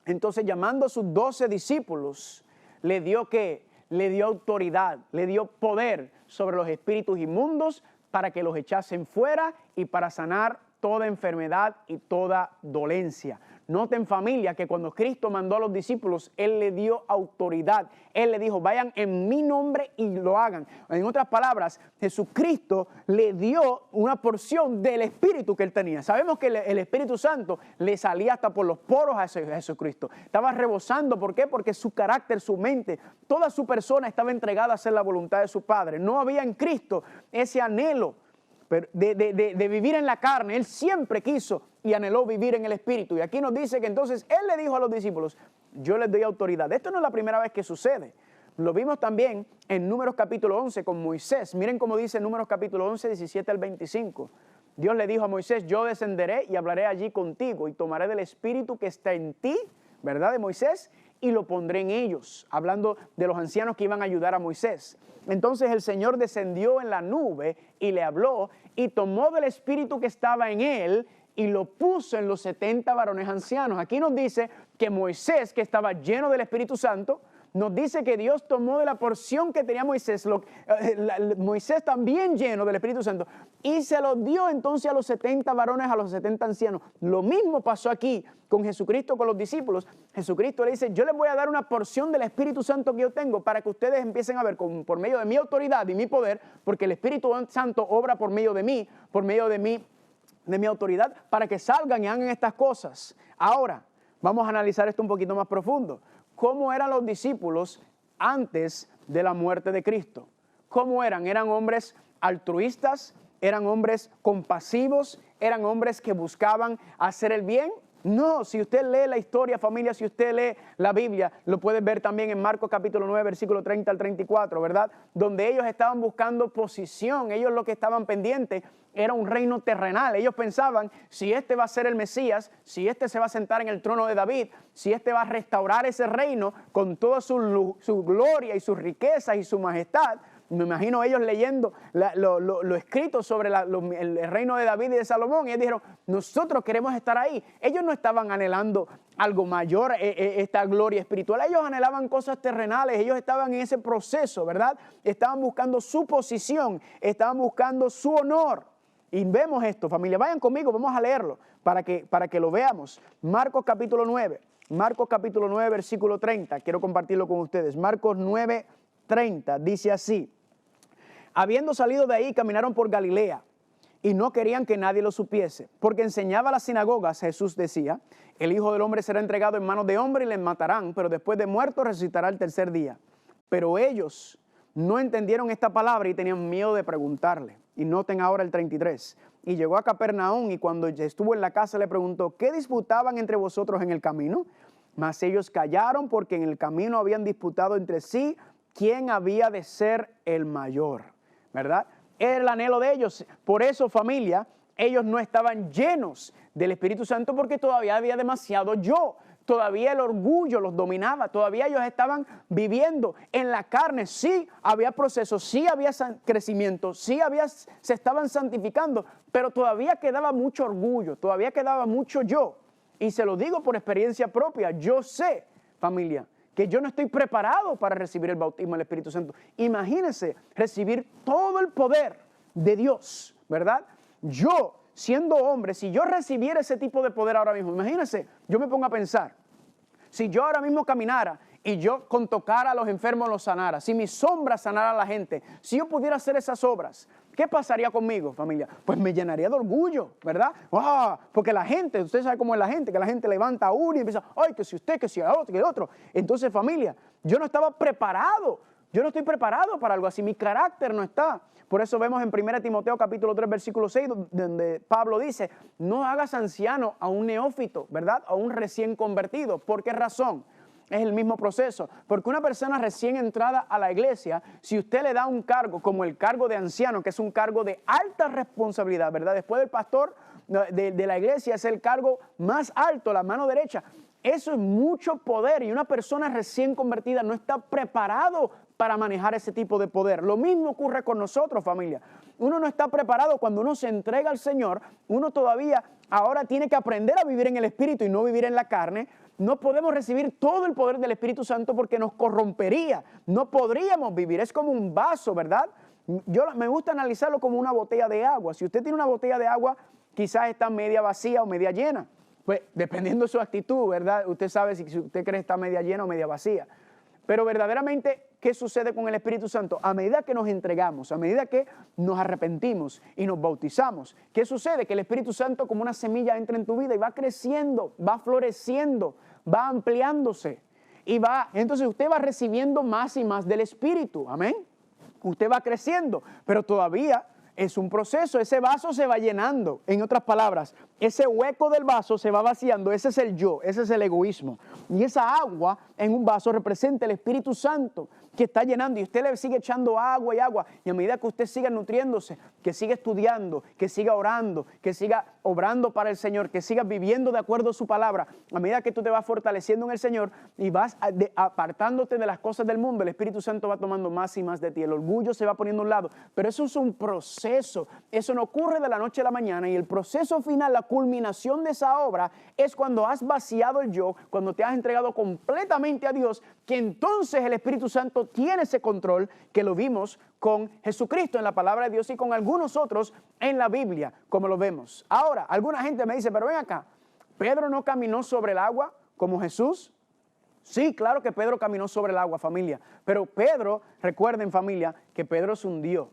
Entonces, llamando a sus 12 discípulos, le dio ¿qué? Le dio autoridad, le dio poder sobre los espíritus inmundos para que los echasen fuera y para sanar toda enfermedad y toda dolencia. Noten, familia, que cuando Cristo mandó a los discípulos, Él le dio autoridad. Él le dijo, vayan en mi nombre y lo hagan. En otras palabras, Jesucristo le dio una porción del Espíritu que Él tenía. Sabemos que el Espíritu Santo le salía hasta por los poros a Jesucristo. Estaba rebosando. ¿Por qué? Porque su carácter, su mente, toda su persona estaba entregada a hacer la voluntad de su Padre. No había en Cristo ese anhelo de vivir en la carne. Él siempre quiso y anheló vivir en el Espíritu. Y aquí nos dice que entonces Él le dijo a los discípulos, yo les doy autoridad. Esto no es la primera vez que sucede. Lo vimos también en Números capítulo 11 con Moisés. Miren cómo dice Números capítulo 11, 17 al 25. Dios le dijo a Moisés, yo descenderé y hablaré allí contigo y tomaré del Espíritu que está en ti, ¿verdad? De Moisés, y lo pondré en ellos. Hablando de los ancianos que iban a ayudar a Moisés. Entonces el Señor descendió en la nube y le habló y tomó del Espíritu que estaba en él y lo puso en los 70 varones ancianos. Aquí nos dice que Moisés, que estaba lleno del Espíritu Santo, nos dice que Dios tomó de la porción que tenía Moisés, Moisés también lleno del Espíritu Santo, y se lo dio entonces a los 70 varones, a los 70 ancianos. Lo mismo pasó aquí con Jesucristo, con los discípulos. Jesucristo le dice, yo les voy a dar una porción del Espíritu Santo que yo tengo para que ustedes empiecen a ver por medio de mi autoridad y mi poder, porque el Espíritu Santo obra por medio de mí, por medio de mi autoridad, para que salgan y hagan estas cosas. Ahora, vamos a analizar esto un poquito más profundo. ¿Cómo eran los discípulos antes de la muerte de Cristo? ¿Cómo eran? ¿Eran hombres altruistas? ¿Eran hombres compasivos? ¿Eran hombres que buscaban hacer el bien? No, si usted lee la historia, familia, si usted lee la Biblia, lo puede ver también en Marcos capítulo 9, versículo 30 al 34, ¿verdad? Donde ellos estaban buscando posición, ellos lo que estaban pendientes era un reino terrenal. Ellos pensaban, si este va a ser el Mesías, si este se va a sentar en el trono de David, si este va a restaurar ese reino con toda su gloria y sus riquezas y su majestad. Me imagino ellos leyendo lo escrito sobre el reino de David y de Salomón, y ellos dijeron, nosotros queremos estar ahí. Ellos no estaban anhelando algo mayor, esta gloria espiritual. Ellos anhelaban cosas terrenales, ellos estaban en ese proceso, ¿verdad? Estaban buscando su posición, estaban buscando su honor. Y vemos esto, familia, vayan conmigo, vamos a leerlo para que lo veamos. Marcos capítulo 9, versículo 30, quiero compartirlo con ustedes. Marcos 9, 30, dice así. Habiendo salido de ahí, caminaron por Galilea y no querían que nadie lo supiese, porque enseñaba a las sinagogas. Jesús decía, el Hijo del Hombre será entregado en manos de hombre y le matarán, pero después de muerto resucitará el tercer día. Pero ellos no entendieron esta palabra y tenían miedo de preguntarle. Y noten ahora el 33. Y llegó a Capernaum y cuando estuvo en la casa le preguntó, ¿qué disputaban entre vosotros en el camino? Mas ellos callaron porque en el camino habían disputado entre sí quién había de ser el mayor, ¿verdad? Era el anhelo de ellos. Por eso, familia, ellos no estaban llenos del Espíritu Santo porque todavía había demasiado yo. Todavía el orgullo los dominaba, todavía ellos estaban viviendo en la carne. Sí había procesos, sí había crecimiento, se estaban santificando, pero todavía quedaba mucho orgullo, todavía quedaba mucho yo. Y se lo digo por experiencia propia, yo sé, familia, que yo no estoy preparado para recibir el bautismo del Espíritu Santo. Imagínense recibir todo el poder de Dios, ¿verdad? Yo, siendo hombre, si yo recibiera ese tipo de poder ahora mismo, imagínense, yo me pongo a pensar, si yo ahora mismo caminara y yo con tocar a los enfermos los sanara, si mi sombra sanara a la gente, si yo pudiera hacer esas obras, ¿qué pasaría conmigo, familia? Pues me llenaría de orgullo, ¿verdad? ¡Ah! Porque la gente, usted sabe cómo es la gente, que la gente levanta a uno y empieza, ¡ay, que si usted, que si el otro, que el otro! Entonces, familia, yo no estaba preparado, yo no estoy preparado para algo así, mi carácter no está. Por eso vemos en 1 Timoteo capítulo 3, versículo 6, donde Pablo dice, no hagas anciano a un neófito, ¿verdad? A un recién convertido. ¿Por qué razón? Es el mismo proceso. Porque una persona recién entrada a la iglesia, si usted le da un cargo como el cargo de anciano, que es un cargo de alta responsabilidad, ¿verdad? Después del pastor de la iglesia es el cargo más alto, la mano derecha. Eso es mucho poder y una persona recién convertida no está preparado para manejar ese tipo de poder. Lo mismo ocurre con nosotros, familia. Uno no está preparado cuando uno se entrega al Señor. Uno todavía ahora tiene que aprender a vivir en el Espíritu y no vivir en la carne. No podemos recibir todo el poder del Espíritu Santo porque nos corrompería. No podríamos vivir. Es como un vaso, ¿verdad? Me gusta analizarlo como una botella de agua. Si usted tiene una botella de agua, quizás está media vacía o media llena. Pues dependiendo de su actitud, ¿verdad? Usted sabe si usted cree que está media llena o media vacía. Pero verdaderamente, ¿qué sucede con el Espíritu Santo? A medida que nos entregamos, a medida que nos arrepentimos y nos bautizamos, ¿qué sucede? Que el Espíritu Santo como una semilla entra en tu vida y va creciendo, va floreciendo, va ampliándose. Entonces usted va recibiendo más y más del Espíritu, amén. Usted va creciendo, pero todavía es un proceso, ese vaso se va llenando. En otras palabras, ese hueco del vaso se va vaciando, ese es el yo, ese es el egoísmo. Y esa agua en un vaso representa el Espíritu Santo que está llenando y usted le sigue echando agua y agua. Y a medida que usted siga nutriéndose, que siga estudiando, que siga orando, que siga obrando para el Señor, que siga viviendo de acuerdo a su palabra, a medida que tú te vas fortaleciendo en el Señor y vas apartándote de las cosas del mundo, el Espíritu Santo va tomando más y más de ti. El orgullo se va poniendo a un lado. Pero eso es un proceso. Eso no ocurre de la noche a la mañana y el proceso final, la culminación de esa obra es cuando has vaciado el yo, cuando te has entregado completamente a Dios, que entonces el Espíritu Santo tiene ese control que lo vimos con Jesucristo en la palabra de Dios y con algunos otros en la Biblia, como lo vemos. Ahora, alguna gente me dice, pero ven acá, ¿Pedro no caminó sobre el agua como Jesús? Sí, claro que Pedro caminó sobre el agua, familia, pero Pedro, recuerden familia, que Pedro se hundió.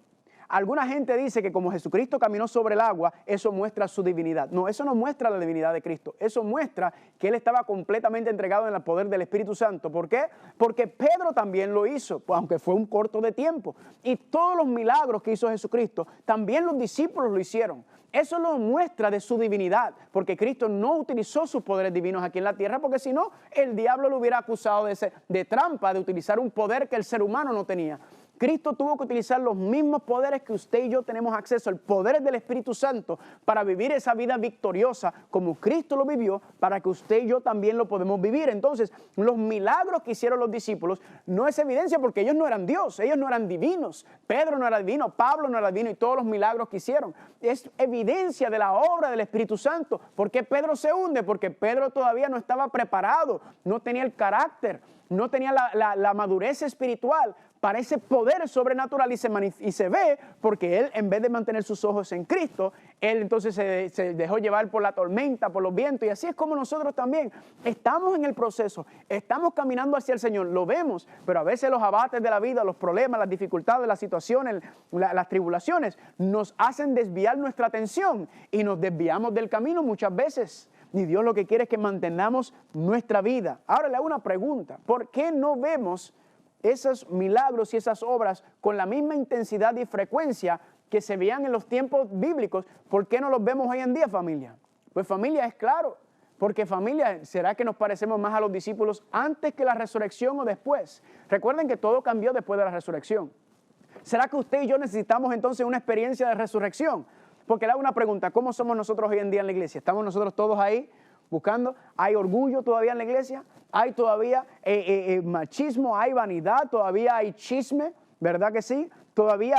Alguna gente dice que como Jesucristo caminó sobre el agua, eso muestra su divinidad. No, eso no muestra la divinidad de Cristo. Eso muestra que Él estaba completamente entregado en el poder del Espíritu Santo. ¿Por qué? Porque Pedro también lo hizo, aunque fue un corto de tiempo. Y todos los milagros que hizo Jesucristo, también los discípulos lo hicieron. Eso lo muestra de su divinidad, porque Cristo no utilizó sus poderes divinos aquí en la tierra, porque si no, el diablo lo hubiera acusado de trampa, de utilizar un poder que el ser humano no tenía. Cristo tuvo que utilizar los mismos poderes que usted y yo tenemos acceso, el poder del Espíritu Santo, para vivir esa vida victoriosa como Cristo lo vivió, para que usted y yo también lo podemos vivir. Entonces, los milagros que hicieron los discípulos no es evidencia porque ellos no eran Dios, ellos no eran divinos. Pedro no era divino, Pablo no era divino y todos los milagros que hicieron. Es evidencia de la obra del Espíritu Santo. ¿Por qué Pedro se hunde? Porque Pedro todavía no estaba preparado, no tenía el carácter, no tenía la madurez espiritual para ese poder sobrenatural y se ve porque él, en vez de mantener sus ojos en Cristo, él entonces se dejó llevar por la tormenta, por los vientos, y así es como nosotros también estamos en el proceso, estamos caminando hacia el Señor, lo vemos, pero a veces los abates de la vida, los problemas, las dificultades, las situaciones, las tribulaciones nos hacen desviar nuestra atención y nos desviamos del camino muchas veces. Ni Dios lo que quiere es que mantengamos nuestra vida. Ahora le hago una pregunta, ¿por qué no vemos esos milagros y esas obras con la misma intensidad y frecuencia que se veían en los tiempos bíblicos? ¿Por qué no los vemos hoy en día, familia? Pues familia, es claro, Porque familia, ¿será que nos parecemos más a los discípulos antes que la resurrección o después? Recuerden que todo cambió después de la resurrección. ¿Será que usted y yo necesitamos entonces una experiencia de resurrección? Porque le hago una pregunta, ¿cómo somos nosotros hoy en día en la iglesia? ¿Estamos nosotros todos ahí buscando? ¿Hay orgullo todavía en la iglesia? ¿Hay todavía machismo? ¿Hay vanidad? ¿Todavía hay chisme? ¿Verdad que sí? ¿Todavía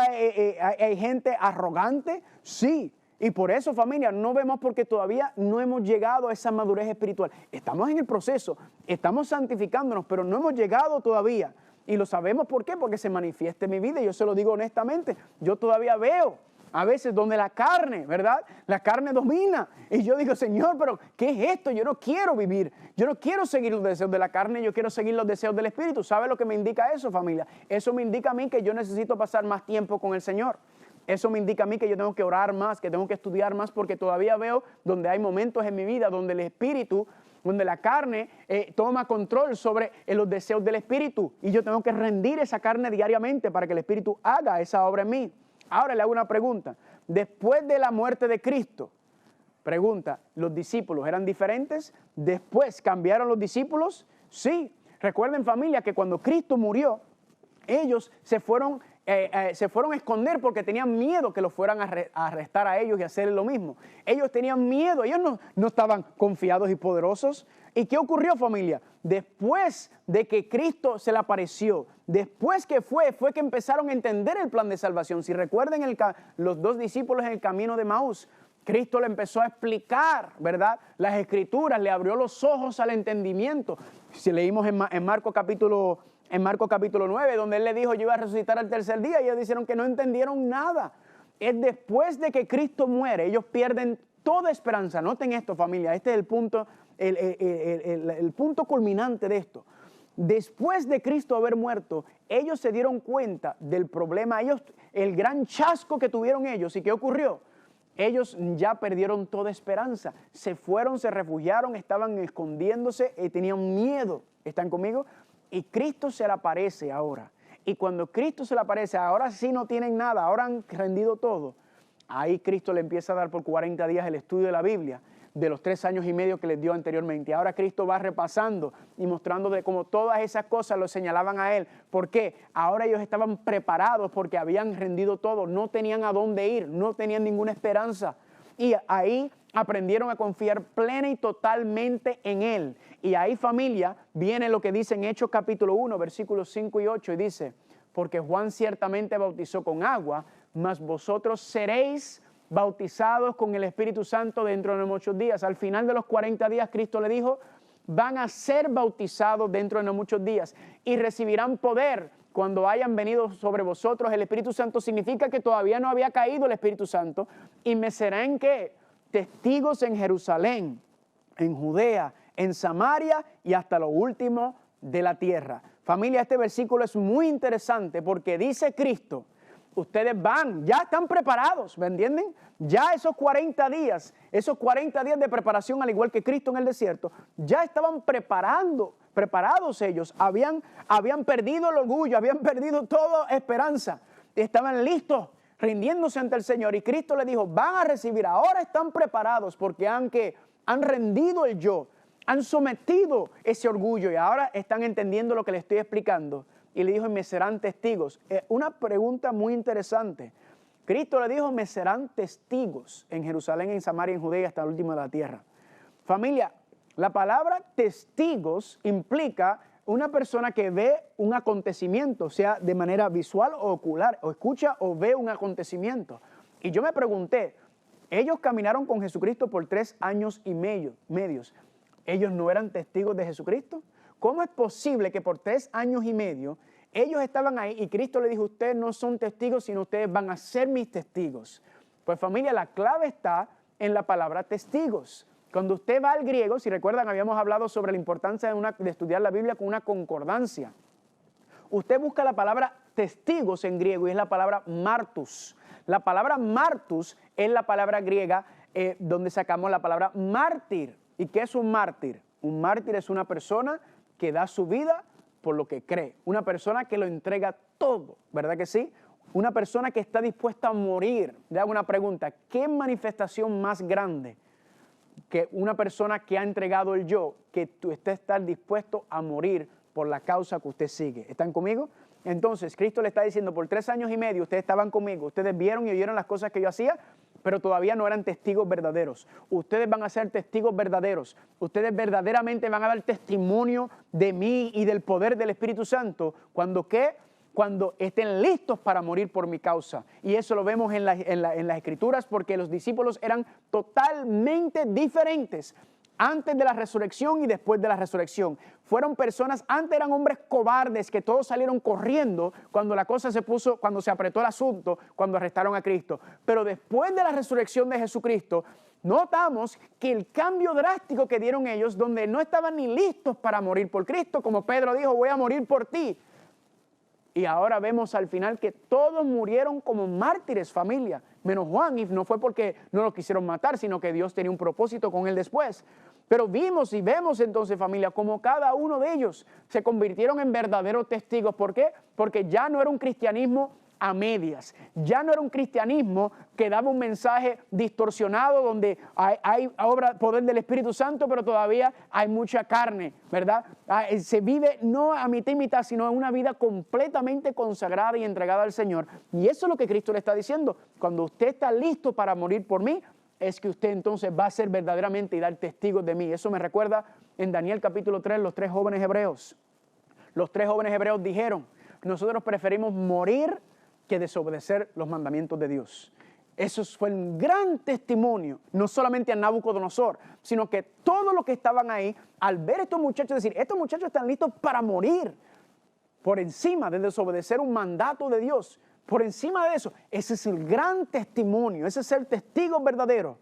hay gente arrogante? Sí. Y por eso, familia, no vemos porque todavía no hemos llegado a esa madurez espiritual. Estamos en el proceso, estamos santificándonos, pero no hemos llegado todavía. Y lo sabemos ¿por qué? Porque se manifiesta en mi vida y yo se lo digo honestamente. Yo todavía veo a veces donde la carne, ¿verdad? La carne domina. Y yo digo, Señor, pero ¿qué es esto? Yo no quiero vivir. Yo no quiero seguir los deseos de la carne, yo quiero seguir los deseos del Espíritu. ¿Sabe lo que me indica eso, familia? Eso me indica a mí que yo necesito pasar más tiempo con el Señor. Eso me indica a mí que yo tengo que orar más, que tengo que estudiar más, porque todavía veo donde hay momentos en mi vida donde el Espíritu, donde la carne toma control sobre los deseos del Espíritu. Y yo tengo que rendir esa carne diariamente para que el Espíritu haga esa obra en mí. Ahora le hago una pregunta. Después de la muerte de Cristo, pregunta, ¿los discípulos eran diferentes? ¿Después cambiaron los discípulos? Sí. Recuerden, familia, que cuando Cristo murió, ellos se fueron a esconder porque tenían miedo que los fueran a arrestar a ellos y hacer lo mismo. Ellos tenían miedo, ellos no estaban confiados y poderosos. ¿Y qué ocurrió, familia? Después de que Cristo se le apareció, después que fue que empezaron a entender el plan de salvación. Si recuerden los dos discípulos en el camino de Maús, Cristo le empezó a explicar, ¿verdad? Las Escrituras, le abrió los ojos al entendimiento. Si leímos en Marcos capítulo 9, donde Él le dijo, yo iba a resucitar al tercer día, y ellos dijeron que no entendieron nada. Es después de que Cristo muere, ellos pierden toda esperanza. Noten esto, familia, este es el punto, el punto culminante de esto. Después de Cristo haber muerto, ellos se dieron cuenta del problema, el gran chasco que tuvieron ellos. ¿Y qué ocurrió? Ellos ya perdieron toda esperanza, se fueron, se refugiaron, estaban escondiéndose y tenían miedo. ¿Están conmigo? Y Cristo se le aparece ahora. Y cuando Cristo se le aparece, ahora sí no tienen nada, ahora han rendido todo. Ahí Cristo le empieza a dar por 40 días el estudio de la Biblia, de los 3 años y medio que les dio anteriormente. Ahora Cristo va repasando y mostrando de cómo todas esas cosas lo señalaban a Él. ¿Por qué? Ahora ellos estaban preparados porque habían rendido todo, no tenían a dónde ir, no tenían ninguna esperanza. Y ahí aprendieron a confiar plena y totalmente en Él. Y ahí, familia, viene lo que dice en Hechos capítulo 1, versículos 5 y 8, y dice, porque Juan ciertamente bautizó con agua, mas vosotros seréis bautizados con el Espíritu Santo dentro de muchos días. Al final de los 40 días, Cristo le dijo, van a ser bautizados dentro de muchos días y recibirán poder cuando hayan venido sobre vosotros el Espíritu Santo. Significa que todavía no había caído el Espíritu Santo. Y me serán, ¿qué? Testigos en Jerusalén, en Judea, en Samaria y hasta lo último de la tierra. Familia, este versículo es muy interesante porque dice Cristo, ustedes van, ya están preparados, ¿me entienden? Ya esos 40 días de preparación, al igual que Cristo en el desierto, ya estaban preparados ellos, habían perdido el orgullo, habían perdido toda esperanza, estaban listos, rindiéndose ante el Señor. Y Cristo les dijo, van a recibir, ahora están preparados porque han rendido el yo, han sometido ese orgullo y ahora están entendiendo lo que les estoy explicando. Y le dijo, y me serán testigos. Una pregunta muy interesante. Cristo le dijo, me serán testigos en Jerusalén, en Samaria, en Judea, hasta el último de la tierra. Familia, la palabra testigos implica una persona que ve un acontecimiento, sea de manera visual o ocular, o escucha o ve un acontecimiento. Y yo me pregunté, ellos caminaron con Jesucristo por 3 años y medios. ¿Ellos no eran testigos de Jesucristo? ¿Cómo es posible que por 3 años y medio ellos estaban ahí y Cristo le dijo, ustedes no son testigos, sino ustedes van a ser mis testigos? Pues familia, la clave está en la palabra testigos. Cuando usted va al griego, si recuerdan, habíamos hablado sobre la importancia de estudiar la Biblia con una concordancia. Usted busca la palabra testigos en griego y es la palabra martus. La palabra martus es la palabra griega donde sacamos la palabra mártir. ¿Y qué es un mártir? Un mártir es una persona que da su vida por lo que cree. Una persona que lo entrega todo, ¿verdad que sí? Una persona que está dispuesta a morir. Le hago una pregunta, ¿qué manifestación más grande que una persona que ha entregado el yo, que usted está dispuesto a morir por la causa que usted sigue. ¿Están conmigo? Entonces, Cristo le está diciendo, por 3 años y medio ustedes estaban conmigo, ustedes vieron y oyeron las cosas que yo hacía, pero todavía no eran testigos verdaderos. Ustedes van a ser testigos verdaderos. Ustedes verdaderamente van a dar testimonio de mí y del poder del Espíritu Santo. ¿Cuándo qué? Cuando estén listos para morir por mi causa. Y eso lo vemos en las Escrituras, porque los discípulos eran totalmente diferentes antes de la resurrección y después de la resurrección. Fueron personas, antes eran hombres cobardes que todos salieron corriendo cuando la cosa se puso, cuando se apretó el asunto, cuando arrestaron a Cristo. Pero después de la resurrección de Jesucristo, notamos que el cambio drástico que dieron ellos, donde no estaban ni listos para morir por Cristo, como Pedro dijo, voy a morir por ti. Y ahora vemos al final que todos murieron como mártires, familia, menos Juan, y no fue porque no lo quisieron matar, sino que Dios tenía un propósito con él después. Pero vimos y vemos entonces, familia, como cada uno de ellos se convirtieron en verdaderos testigos. ¿Por qué? Porque ya no era un cristianismo a medias, ya no era un cristianismo que daba un mensaje distorsionado donde hay poder del Espíritu Santo, pero todavía hay mucha carne, ¿verdad? Se vive no a mitad y mitad, sino en una vida completamente consagrada y entregada al Señor. Y eso es lo que Cristo le está diciendo. Cuando usted está listo para morir por mí, es que usted entonces va a ser verdaderamente y dar testigos de mí. Eso me recuerda en Daniel capítulo 3, los 3 jóvenes hebreos. Los 3 jóvenes hebreos dijeron, nosotros preferimos morir que desobedecer los mandamientos de Dios. Eso fue un gran testimonio, no solamente a Nabucodonosor, sino que todos los que estaban ahí, al ver a estos muchachos, decir, estos muchachos están listos para morir, por encima de desobedecer un mandato de Dios. Por encima de eso, ese es el gran testimonio, ese es el testigo verdadero.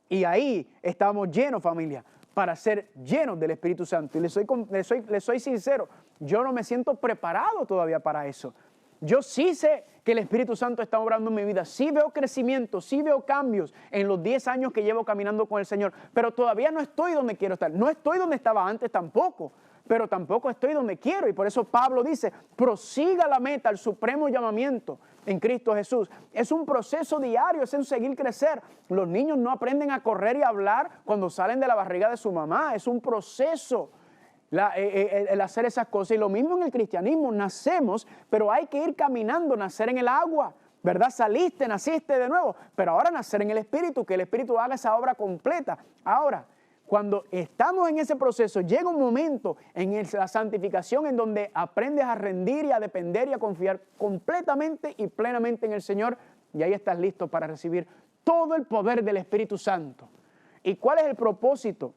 Y ahí estamos llenos, familia, para ser llenos del Espíritu Santo. Y les soy sincero, yo no me siento preparado todavía para eso. Yo sí sé que el Espíritu Santo está obrando en mi vida, sí veo crecimiento, sí veo cambios en los 10 años que llevo caminando con el Señor, pero todavía no estoy donde quiero estar, no estoy donde estaba antes tampoco, pero tampoco estoy donde quiero, y por eso Pablo dice, prosiga la meta, el supremo llamamiento en Cristo Jesús. Es un proceso diario, es un seguir crecer. Los niños no aprenden a correr y a hablar cuando salen de la barriga de su mamá, es un proceso. El hacer esas cosas. Y lo mismo en el cristianismo, nacemos, pero hay que ir caminando, nacer en el agua, ¿verdad? Saliste, naciste de nuevo, pero ahora nacer en el Espíritu, que el Espíritu haga esa obra completa. Ahora, cuando estamos en ese proceso, llega un momento en la santificación en donde aprendes a rendir y a depender y a confiar completamente y plenamente en el Señor, y ahí estás listo para recibir todo el poder del Espíritu Santo. ¿Y cuál es el propósito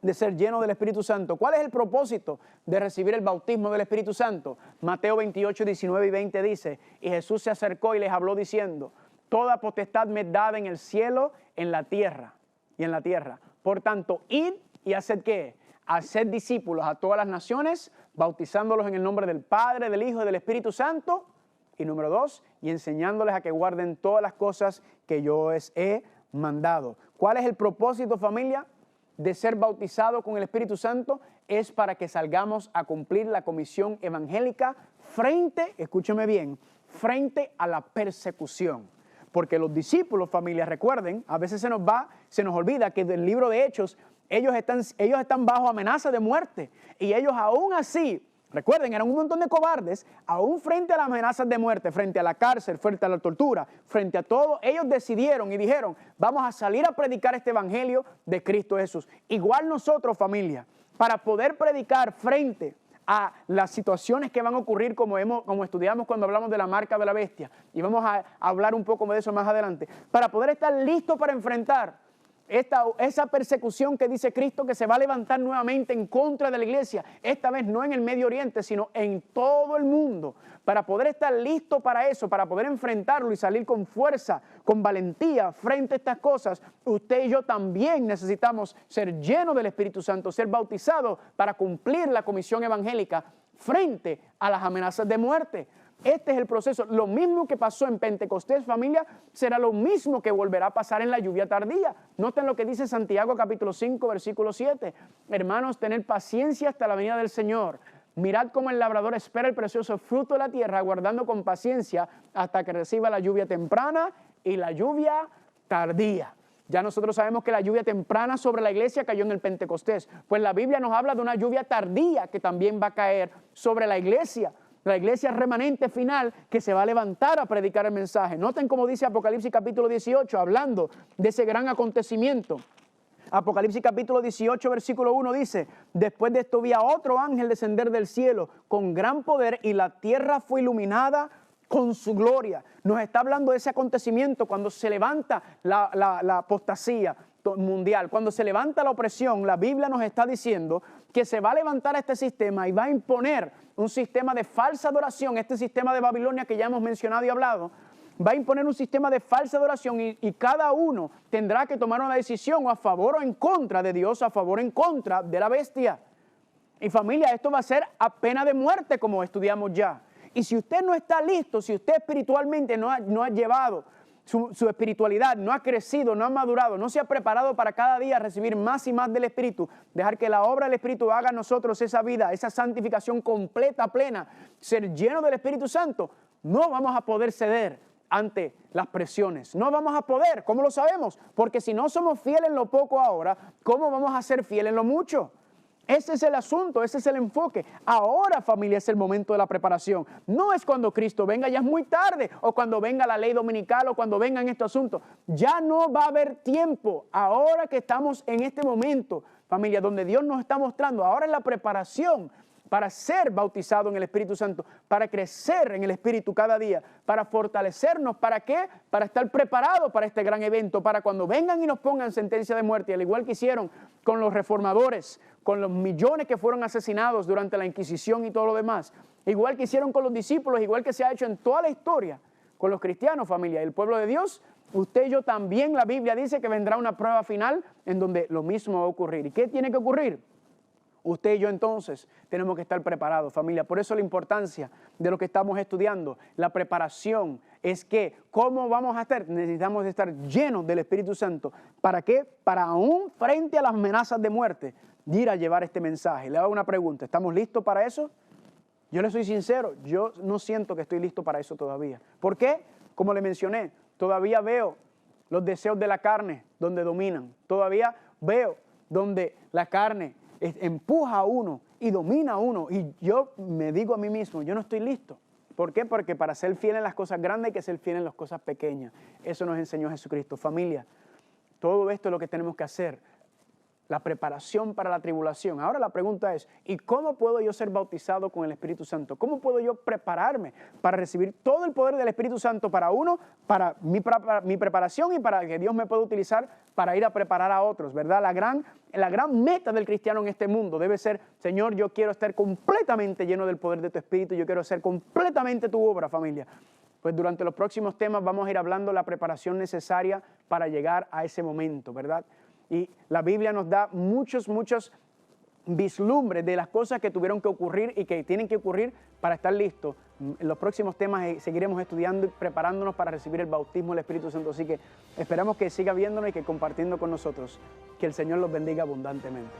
de ser lleno del Espíritu Santo? ¿Cuál es el propósito de recibir el bautismo del Espíritu Santo? Mateo 28, 19 y 20 dice, y Jesús se acercó y les habló diciendo, toda potestad me es dada en el cielo, en la tierra y en la tierra. Por tanto, id y haced ¿qué? Haced discípulos a todas las naciones, bautizándolos en el nombre del Padre, del Hijo y del Espíritu Santo. Y número 2, y enseñándoles a que guarden todas las cosas que yo les he mandado. ¿Cuál es el propósito, familia, de ser bautizado con el Espíritu Santo? Es para que salgamos a cumplir la comisión evangélica frente, escúcheme bien, frente a la persecución. Porque los discípulos, familia, recuerden, a veces se nos olvida que del libro de Hechos, ellos están bajo amenaza de muerte. Y ellos aún así, recuerden, eran un montón de cobardes, aún frente a las amenazas de muerte, frente a la cárcel, frente a la tortura, frente a todo, ellos decidieron y dijeron, vamos a salir a predicar este evangelio de Cristo Jesús. Igual nosotros, familia, para poder predicar frente a las situaciones que van a ocurrir como estudiamos cuando hablamos de la marca de la bestia, y vamos a hablar un poco de eso más adelante, para poder estar listos para enfrentar esa persecución que dice Cristo que se va a levantar nuevamente en contra de la iglesia, esta vez no en el Medio Oriente, sino en todo el mundo, para poder estar listo para eso, para poder enfrentarlo y salir con fuerza, con valentía frente a estas cosas. Usted y yo también necesitamos ser llenos del Espíritu Santo, ser bautizados para cumplir la comisión evangélica frente a las amenazas de muerte. Este es el proceso. Lo mismo que pasó en Pentecostés, familia, será lo mismo que volverá a pasar en la lluvia tardía. Noten lo que dice Santiago capítulo 5, versículo 7. Hermanos, tened paciencia hasta la venida del Señor. Mirad cómo el labrador espera el precioso fruto de la tierra, aguardando con paciencia hasta que reciba la lluvia temprana y la lluvia tardía. Ya nosotros sabemos que la lluvia temprana sobre la iglesia cayó en el Pentecostés. Pues la Biblia nos habla de una lluvia tardía que también va a caer sobre la iglesia remanente final que se va a levantar a predicar el mensaje. Noten cómo dice Apocalipsis capítulo 18, hablando de ese gran acontecimiento. Apocalipsis capítulo 18, versículo 1 dice: después de esto vi a otro ángel descender del cielo con gran poder, y la tierra fue iluminada con su gloria. Nos está hablando de ese acontecimiento cuando se levanta la apostasía mundial, cuando se levanta la opresión. La Biblia nos está diciendo que se va a levantar este sistema y va a imponer un sistema de falsa adoración, este sistema de Babilonia que ya hemos mencionado y hablado. Va a imponer un sistema de falsa adoración y cada uno tendrá que tomar una decisión o a favor o en contra de Dios, a favor o en contra de la bestia. Y familia, esto va a ser a pena de muerte, como estudiamos ya. Y si usted no está listo, si usted espiritualmente no ha llevado su espiritualidad, no ha crecido, no ha madurado, no se ha preparado para cada día recibir más y más del Espíritu, dejar que la obra del Espíritu haga en nosotros esa vida, esa santificación completa, plena, ser lleno del Espíritu Santo, no vamos a poder ceder ante las presiones. No vamos a poder. ¿Cómo lo sabemos? Porque si no somos fieles en lo poco ahora, ¿cómo vamos a ser fieles en lo mucho? Ese es el asunto, ese es el enfoque. Ahora, familia, es el momento de la preparación. No es cuando Cristo venga, ya es muy tarde, o cuando venga la ley dominical, o cuando vengan estos asuntos. Ya no va a haber tiempo. Ahora que estamos en este momento, familia, donde Dios nos está mostrando, ahora es la preparación para ser bautizado en el Espíritu Santo, para crecer en el Espíritu cada día, para fortalecernos. ¿Para qué? Para estar preparados para este gran evento, para cuando vengan y nos pongan sentencia de muerte, al igual que hicieron con los reformadores, con los millones que fueron asesinados durante la Inquisición y todo lo demás, igual que hicieron con los discípulos, igual que se ha hecho en toda la historia con los cristianos, familia, el pueblo de Dios. Usted y yo también, la Biblia dice que vendrá una prueba final en donde lo mismo va a ocurrir. ¿Y qué tiene que ocurrir? Usted y yo entonces tenemos que estar preparados, familia. Por eso la importancia de lo que estamos estudiando, la preparación, es que ¿cómo vamos a estar? Necesitamos estar llenos del Espíritu Santo. ¿Para qué? Para aún frente a las amenazas de muerte, ir a llevar este mensaje. Le hago una pregunta, ¿estamos listos para eso? Yo le soy sincero, yo no siento que estoy listo para eso todavía. ¿Por qué? Como le mencioné, todavía veo los deseos de la carne donde dominan. Todavía veo donde la carne empuja a uno y domina a uno, y yo me digo a mí mismo, yo no estoy listo. ¿Por qué? Porque para ser fiel en las cosas grandes hay que ser fiel en las cosas pequeñas. Eso nos enseñó Jesucristo. Familia, todo esto es lo que tenemos que hacer, la preparación para la tribulación. Ahora la pregunta es, ¿y cómo puedo yo ser bautizado con el Espíritu Santo? ¿Cómo puedo yo prepararme para recibir todo el poder del Espíritu Santo para uno, para mi preparación y para que Dios me pueda utilizar para ir a preparar a otros, ¿verdad? La gran meta del cristiano en este mundo debe ser, Señor, yo quiero estar completamente lleno del poder de tu Espíritu, yo quiero hacer completamente tu obra, familia. Pues durante los próximos temas vamos a ir hablando de la preparación necesaria para llegar a ese momento, ¿verdad? Y la Biblia nos da muchos vislumbres de las cosas que tuvieron que ocurrir y que tienen que ocurrir para estar listos. En los próximos temas seguiremos estudiando y preparándonos para recibir el bautismo del Espíritu Santo. Así que esperamos que siga viéndonos y que compartiendo con nosotros. Que el Señor los bendiga abundantemente.